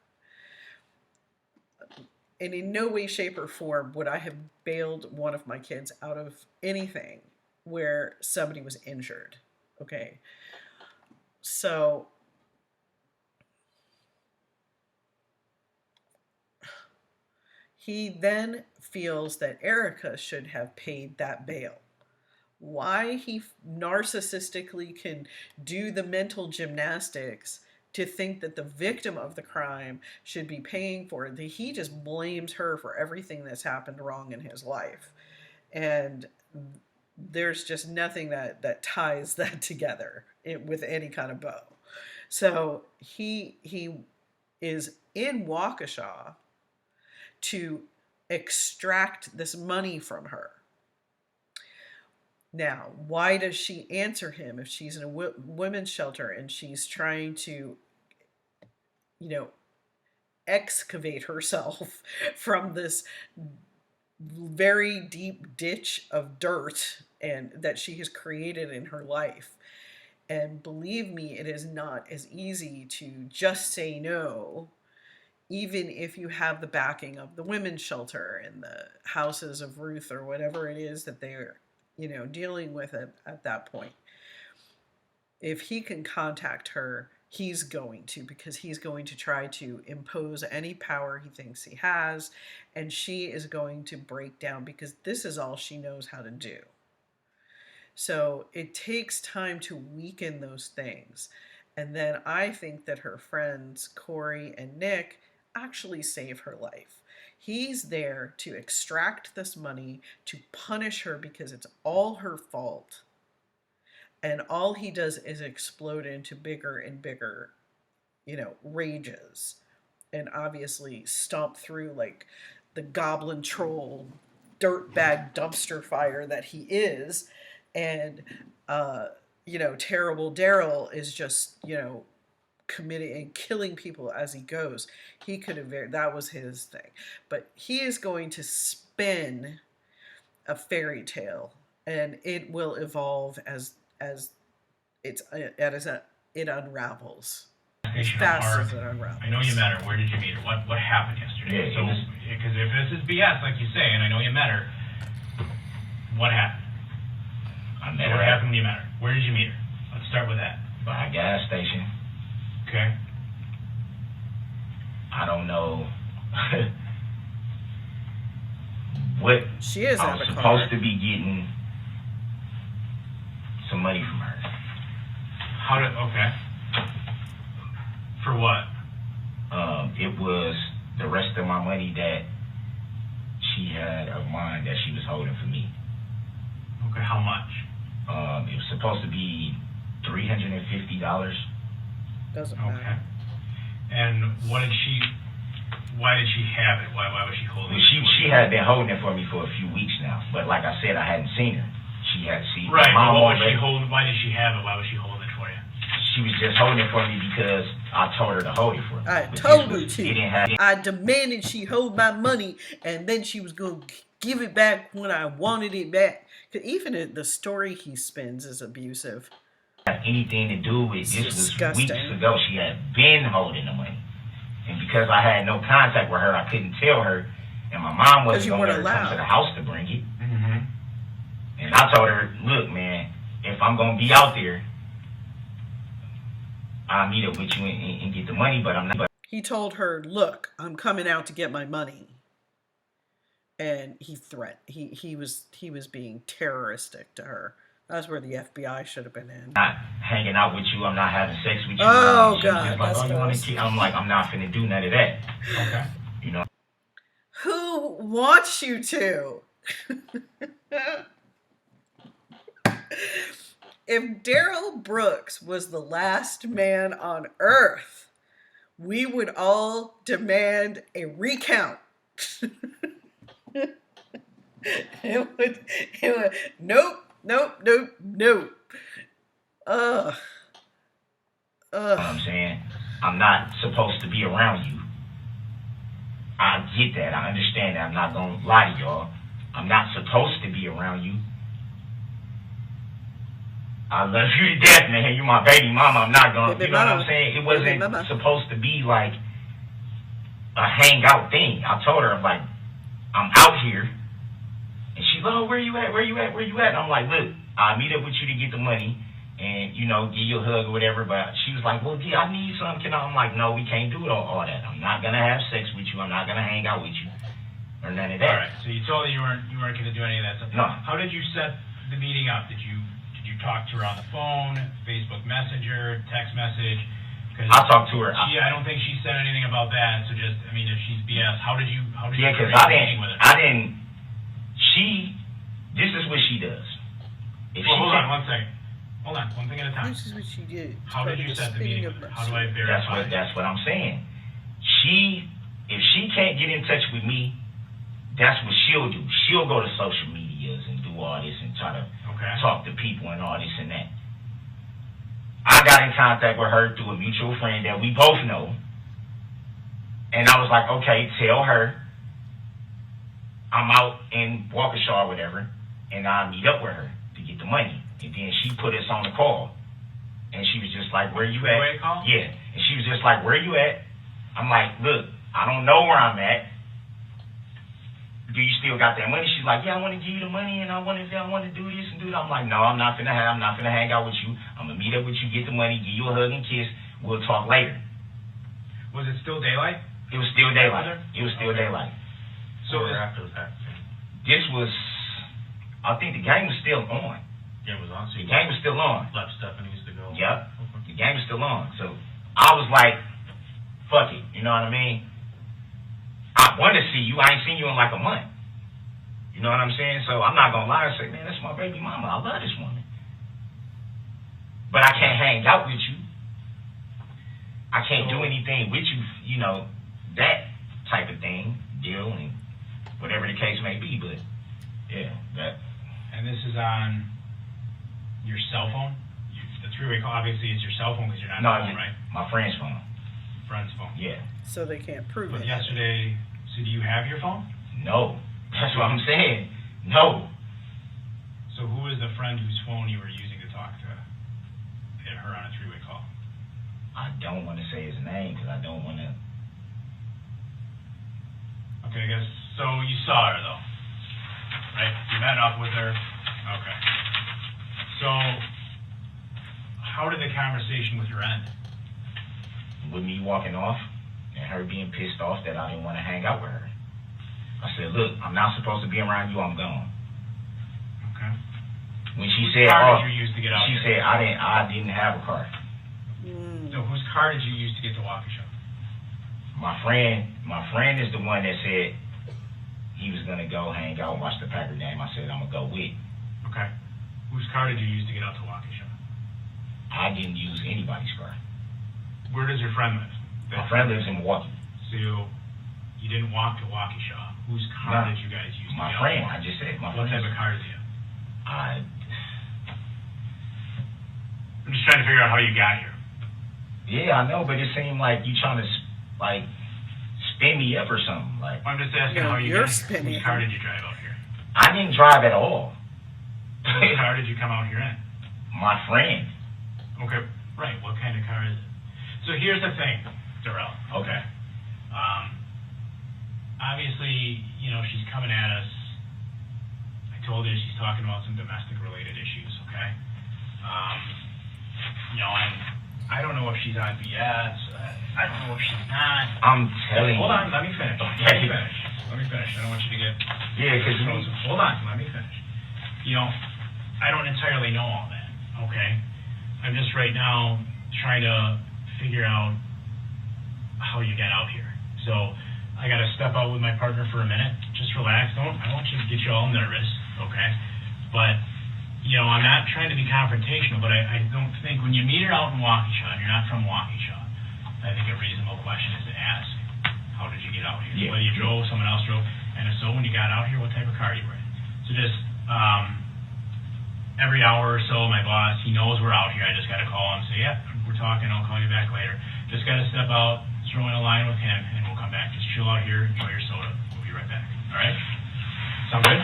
And in no way, shape, or form would I have bailed one of my kids out of anything where somebody was injured. Okay. So He then feels that Erica should have paid that bail. Why he narcissistically can do the mental gymnastics to think that the victim of the crime should be paying for it, he just blames her for everything that's happened wrong in his life. And there's just nothing that ties that together with any kind of bow. So he is in Waukesha to extract this money from her. Now, why does she answer him if she's in a women's shelter and she's trying to, excavate herself from this very deep ditch of dirt and that she has created in her life? And believe me, it is not as easy to just say no, even if you have the backing of the women's shelter and the houses of Ruth or whatever it is that they're, dealing with it at that point. If he can contact her, he's going to, because he's going to try to impose any power he thinks he has, and she is going to break down because this is all she knows how to do. So it takes time to weaken those things. And then I think that her friends, Corey and Nick, actually save her life. He's there to extract this money, to punish her because it's all her fault. And all he does is explode into bigger and bigger, rages. And obviously stomp through like the goblin troll dirtbag dumpster fire that he is. And, Terrible Darrible is just, committing and killing people as he goes. He could have, that was his thing. But he is going to spin a fairy tale, and it will evolve as it unravels. As fast as it unravels. I know you met her. Where did you meet her? What happened yesterday? So, because if this is BS, like you say, and I know you met her, what happened? What happened when you met her? Where did you meet her? Let's start with that. By a gas station. Okay. I don't know what she is. I was supposed to be getting some money from her. Okay. For what? It was the rest of my money that she had of mine that she was holding for me. Okay, how much? It was supposed to be $350. Doesn't matter. Okay. And why did she have it? Why was she holding it? She had been holding it for me for a few weeks now. But like I said, I hadn't seen her. She had seen right, my mom. Why did she have it? Why was she holding it for you? She was just holding it for me because I told her to hold it for me. I told her to. I demanded she hold my money, and then she was going to give it back when I wanted it back. Because even the story he spins is abusive. Have anything to do with it's this disgusting. Was weeks ago. She had been holding the money, and because I had no contact with her, I couldn't tell her, and my mom wasn't going to let her come to the house to bring it. Mm-hmm. And I told her, look, man, if I'm going to be out there, I'll meet up with you and get the money, but I'm not. He told her, look, I'm coming out to get my money. And he was being terroristic to her. That's where the FBI should have been in. Not hanging out with you. I'm not having sex with you. Oh, God. Like, you want to I'm like, I'm not finna do none of that. Okay. Who wants you to? If Darrell Brooks was the last man on earth, we would all demand a recount. It would, nope. I'm saying, I'm not supposed to be around you. I get that. I understand that. I'm not going to lie to y'all. I'm not supposed to be around you. I love you to death, man. You my baby mama. I'm not going to, you know what I'm saying? It wasn't supposed to be like a hangout thing. I told her, I'm like, I'm out here. And she's like, oh, where you at? And I'm like, look, I'll meet up with you to get the money and, give you a hug or whatever. But she was like, well, I need something. I'm like, no, we can't do all that. I'm not going to have sex with you. I'm not going to hang out with you. or none of All that. right. So you told her you weren't going to do any of that stuff. No. How did you set the meeting up? Did you talk to her on the phone, Facebook Messenger, text message? I talked to her. I don't think she said anything about that. So just, I mean, if she's BS, how did you Yeah, because meeting with her? This is what she does. Hold on one second. Hold on, one thing at a time. This is what she did. How did you set the meeting with her? How do I verify? That's what I'm saying. If she can't get in touch with me, that's what she'll do. She'll go to social medias and do all this and try to talk to people and all this and that. I got in contact with her through a mutual friend that we both know. And I was like, okay, tell her I'm out in WAUKESHA or whatever, and I'll meet up with her to get the money. And then she put us on the call. And she was just like, where you at? Three-way call? Yeah. And she was just like, where you at? I'm like, look, I don't know where I'm at. Do you still got that money? She's like, yeah, I want to give you the money, and I want to do this and do that. I'm like, no, I'm not finna hang out with you. I'm gonna meet up with you, get the money, give you a hug and kiss. We'll talk later. Was it still daylight? It was still daylight. It was still daylight. So after the fact. This was, I think the game was still on. Yeah, it was on. So The game was still on. left Stephanie's to go. Yep. The game was still on. So I was like, fuck it. You know what I mean? I want to see you. I ain't seen you in like a month. You know what I'm saying? So I'm not going to lie and say, man, that's my baby mama. I love this woman. But I can't hang out with you. I can't do anything with you, you know, that type of thing, deal, and whatever the case may be. But, yeah, that. And this is on your cell phone? The three-way call, obviously, it's your cell phone because you're not on the phone, right? My friend's phone. Friend's phone. Yeah. So they can't prove But it. yesterday, so do you have your phone? No. That's what I'm saying. No. So who is the friend whose phone you were using to talk to her on a three-way call? I don't want to say his name because I don't want to. Okay, I guess, so you saw her, though, right? You met up with her? Okay. So, how did the conversation with her end? With me walking off and her being pissed off that I didn't want to hang out with her. I said, look, I'm not supposed to be around you, I'm gone. Okay. When she Whose said, car did you use to get out she there? said I didn't have a car. So whose car did you use to get to WAUKESHA? My friend is the one that said he was gonna go hang out and watch the Packer game. I said I'm gonna go with. Okay. Whose car did you use to get out to WAUKESHA? I didn't use anybody's car. Where does your friend live? My friend lives in Milwaukee. So you didn't walk to WAUKESHA. Whose car No. did you guys use? My to get friend, out? I just said my What friend. type of car did you have? I'm just trying to figure out how you got here. Yeah, I know, but it seemed like you trying to like spin me up or something. Like I'm just asking how you got here. Whose car did you drive out here? I didn't drive at all. Whose car did you come out here in? My friend. Okay, right. What kind of car is it? So here's the thing, Darrell. Okay. Obviously, you know, she's coming at us. I told her she's talking about some domestic related issues, okay? You know, and I don't know if she's on BS. I don't know if she's not. I'm telling Hold you. on, let me finish. Okay. Let me finish. I don't want you to get... Yeah, because Hold on, let me finish. You know, I don't entirely know all that, okay? I'm just right now trying to figure out how you got out here. So I got to step out with my partner for a minute. Just relax. I don't want you to get you all nervous, okay? But, you know, I'm not trying to be confrontational, but I don't think when you meet her out in WAUKESHA and you're not from WAUKESHA, I think a reasonable question is to ask, how did you get out here? Yeah. Whether you drove, someone else drove, and if so, when you got out here, what type of car you were in. So just every hour or so, my boss, he knows we're out here. I just got to call him and say, yeah, we're talking. I'll call you back later. Just got to step out, throw in a line with him, and we'll come back. Just chill out here, enjoy your soda. We'll be right back. All right? Sound good?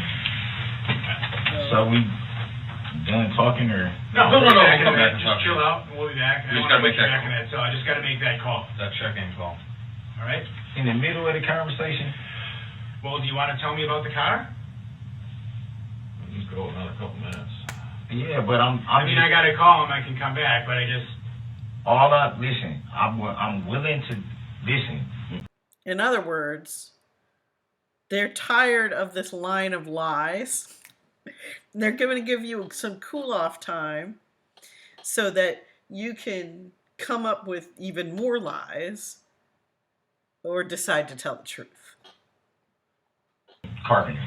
So we done talking or? No. Come Just back and talk. chill out, and we'll be back. You just gotta make that back in that cell. I just got to make that call. That check-in call. All right? In the middle of the conversation? Well, do you want to tell me about the car? Just go another couple minutes. Yeah, but I I got to call him. I can come back, but I just... listen, I'm willing to listen. In other words, they're tired of this line of lies. They're going to give you some cool-off time so that you can come up with even more lies or decide to tell the truth. Carpenter,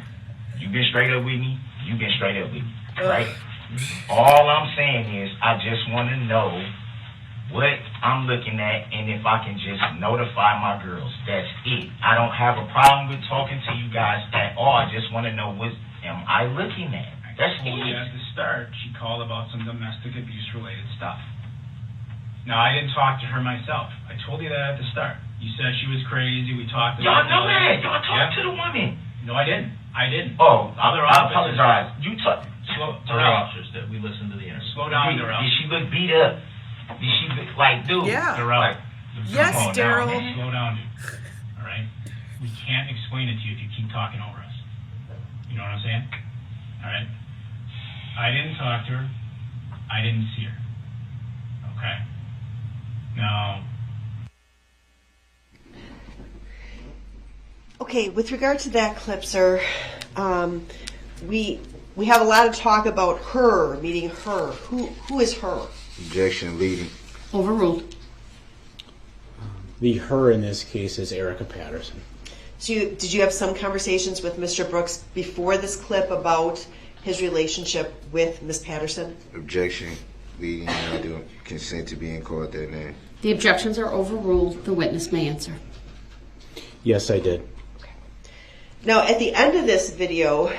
you been straight up with me. You been straight up with me, right? All I'm saying is I just want to know what I'm looking at and if I can just notify my girls. That's it. I don't have a problem with talking to you guys at all. I just want to know what am I looking at. That's I told you at the start, she called about some domestic abuse related stuff. Now, I didn't talk to her myself. I told you that at the start. You said she was crazy. We talked about y'all know that. Y'all talked to the woman. No, I didn't. I didn't. Oh, Other I apologize. You talked. Other officers that we listened to the interview. Slow down, Did Darrell. she look beat up? Did she look like, dude? Yeah. Darrell. Like, Yes, come on now, Darrell. man. Slow down, dude. All right? We can't explain it to you if you keep talking over us. You know what I'm saying? All right? I didn't talk to her. I didn't see her. Okay? Now, Okay, with regard to that clip, sir, we have a lot of talk about her, meaning her. Who is her? Objection leading. Overruled. The her in this case is Erica Patterson. So did you have some conversations with Mr. Brooks before this clip about his relationship with Ms. Patterson? Objection leading. I do consent to being called that name. The objections are overruled. The witness may answer. Yes, I did. Now, at the end of this video,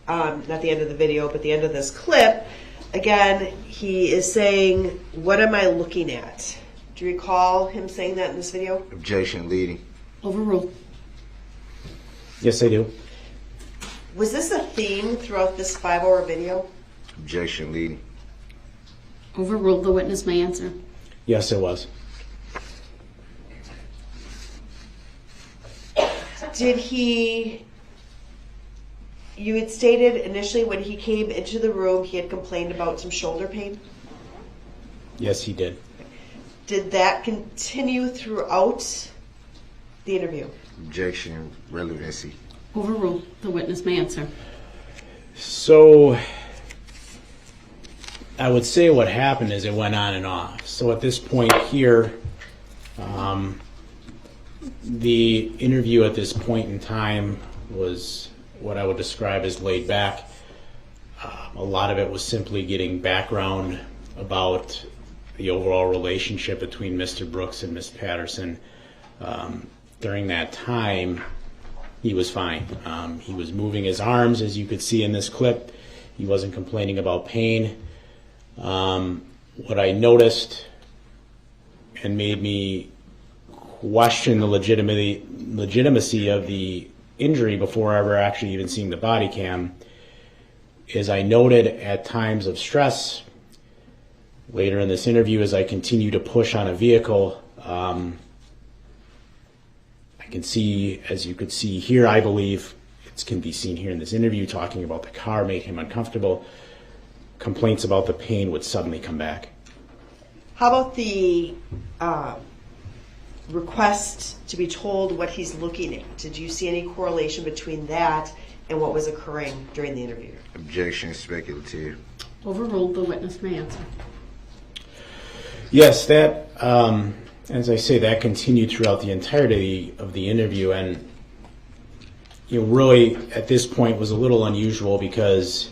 not the end of the video, but the end of this clip, again, he is saying, what am I looking at? Do you recall him saying that in this video? Objection leading. Overruled. Yes, I do. Was this a theme throughout this 5-hour video? Objection leading. Overruled. The witness may answer. Yes, it was. Did he... You had stated initially when he came into the room he had complained about some shoulder pain. Yes, he did. Did that continue throughout the interview? Objection relevancy. Overruled. The witness may answer. So I would say what happened is it went on and off. So at this point here, the interview at this point in time was what I would describe as laid back. A lot of it was simply getting background about the overall relationship between Mr. Brooks and Ms. Patterson. During that time, he was fine. He was moving his arms, as you could see in this clip. He wasn't complaining about pain. What I noticed and made me question the legitimacy of the injury before ever actually even seeing the body cam is I noted at times of stress later in this interview as I continue to push on a vehicle. I can see, as you could see here, I believe it can be seen here in this interview, talking about the car made him uncomfortable. Complaints about the pain would suddenly come back. How about the request to be told what he's looking at? Did you see any correlation between that and what was occurring during the interview? Objection speculative. Overruled. The witness may answer. Yes, that, as I say, that continued throughout the entirety of the interview, and really at this point was a little unusual because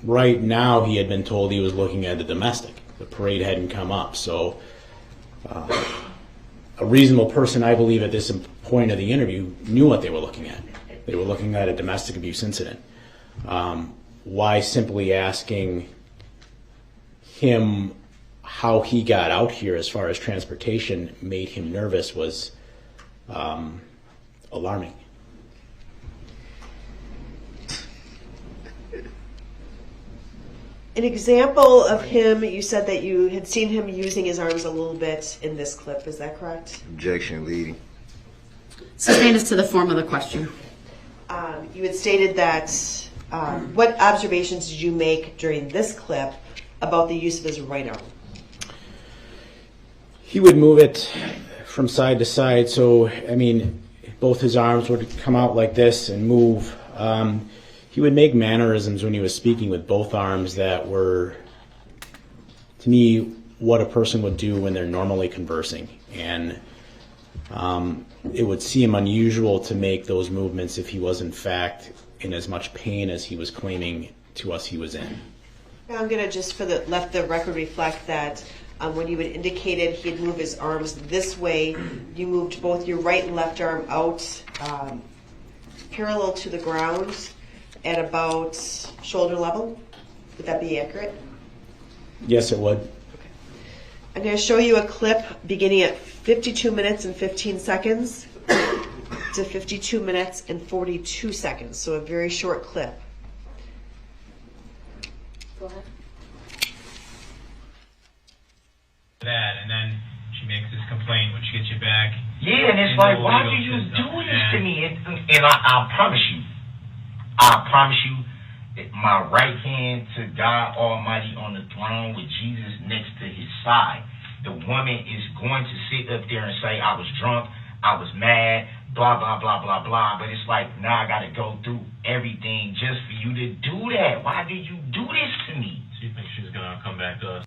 right now he had been told he was looking at the domestic. The parade hadn't come up, so a reasonable person, I believe, at this point of the interview knew what they were looking at. They were looking at a domestic abuse incident. Why simply asking him how he got out here as far as transportation made him nervous was alarming. An example of him, you said that you had seen him using his arms a little bit in this clip, is that correct? Objection leading. Sustained as to the form of the question. You had stated that, what observations did you make during this clip about the use of his right arm? He would move it from side to side, so, I mean, both his arms would come out like this and move. He would make mannerisms when he was speaking with both arms that were, to me, what a person would do when they're normally conversing. And it would seem unusual to make those movements if he was in fact in as much pain as he was claiming to us he was in. Now I'm going to just let the record reflect that when you had indicated he'd move his arms this way, you moved both your right and left arm out parallel to the ground at about shoulder level. Would that be accurate? Yes, it would. I'm going to show you a clip beginning at 52 minutes and 15 seconds to 52 minutes and 42 seconds, so a very short clip. Go ahead. That, and then she makes this complaint, which gets you back. Yeah, and it's like, why do you do this to me? And I promise you, my right hand to God Almighty on the throne with Jesus next to his side, the woman is going to sit up there and say, I was drunk, I was mad, blah, blah, blah, blah, blah. But it's like, now I got to go through everything just for you to do that. Why did you do this to me? So you think she's going to come back to us?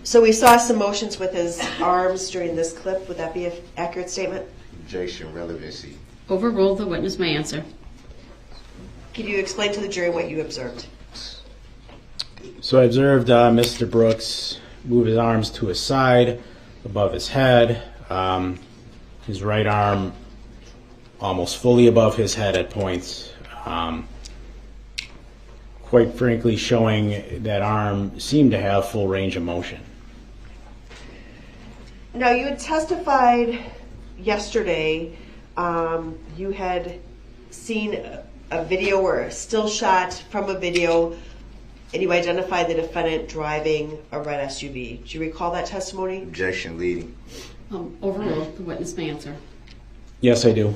So we saw some motions with his arms during this clip. Would that be an accurate statement? Objection, relevancy. Overruled. The witness may answer. Can you explain to the jury what you observed? So I observed Mr. Brooks move his arms to his side, above his head, his right arm almost fully above his head at points, quite frankly showing that arm seemed to have full range of motion. Now, you had testified yesterday, you had seen a video or a still shot from a video, and you identified the defendant driving a red SUV. Do you recall that testimony? Objection, leading. Overruled. The witness may answer. Yes, I do.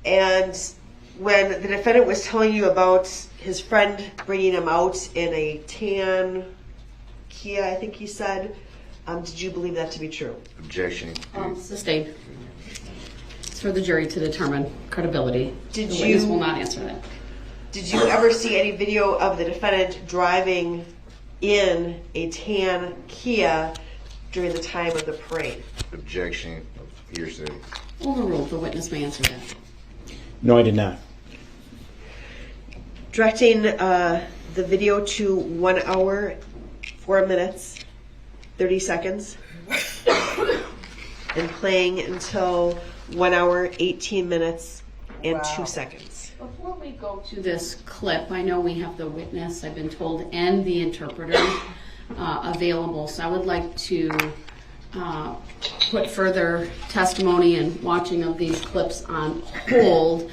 And when the defendant was telling you about his friend bringing him out in a tan Kia, I think he said, did you believe that to be true? Objection. Sustained. It's for the jury to determine credibility. The witness will not answer that. Did you ever see any video of the defendant driving in a tan Kia during the time of the parade? Objection, hearsay. Overruled. The witness may answer that. No, I did not. Directing the video to 1 hour, 4 minutes, 30 seconds, and playing until 1 hour, 18 minutes, and 2 seconds. Before we go to this clip, I know we have the witness, I've been told, and the interpreter available. So I would like to put further testimony and watching of these clips on hold.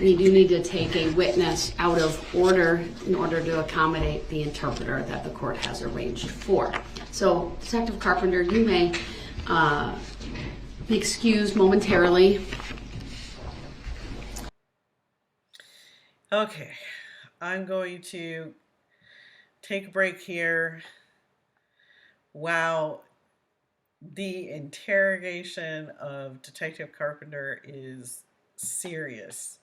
We do need to take a witness out of order in order to accommodate the interpreter that the court has arranged for. So, Detective Carpenter, you may be excused momentarily. Okay, I'm going to take a break here. Wow, the interrogation of Detective Carpenter is serious.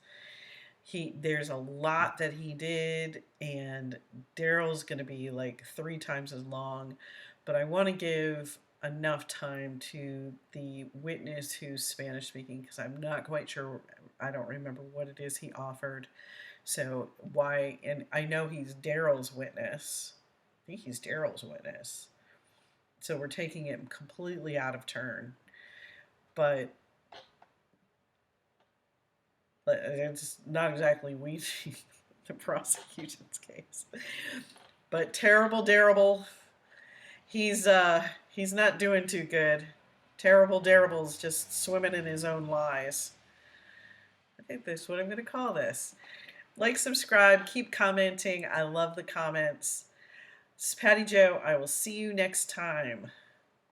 There's a lot that he did, and Darryl's going to be like 3 times as long, but I want to give enough time to the witness who's Spanish speaking, because I'm not quite sure, I don't remember what it is he offered. So why, and I know he's Darryl's witness. I think he's Darryl's witness. So we're taking it completely out of turn. But it's not exactly weeding the prosecution's case. But terrible Darrible, he's not doing too good. Terrible Darrible's just swimming in his own lies. I think that's what I'm going to call this. Like, subscribe, keep commenting. I love the comments. This is Patty Jo. I will see you next time.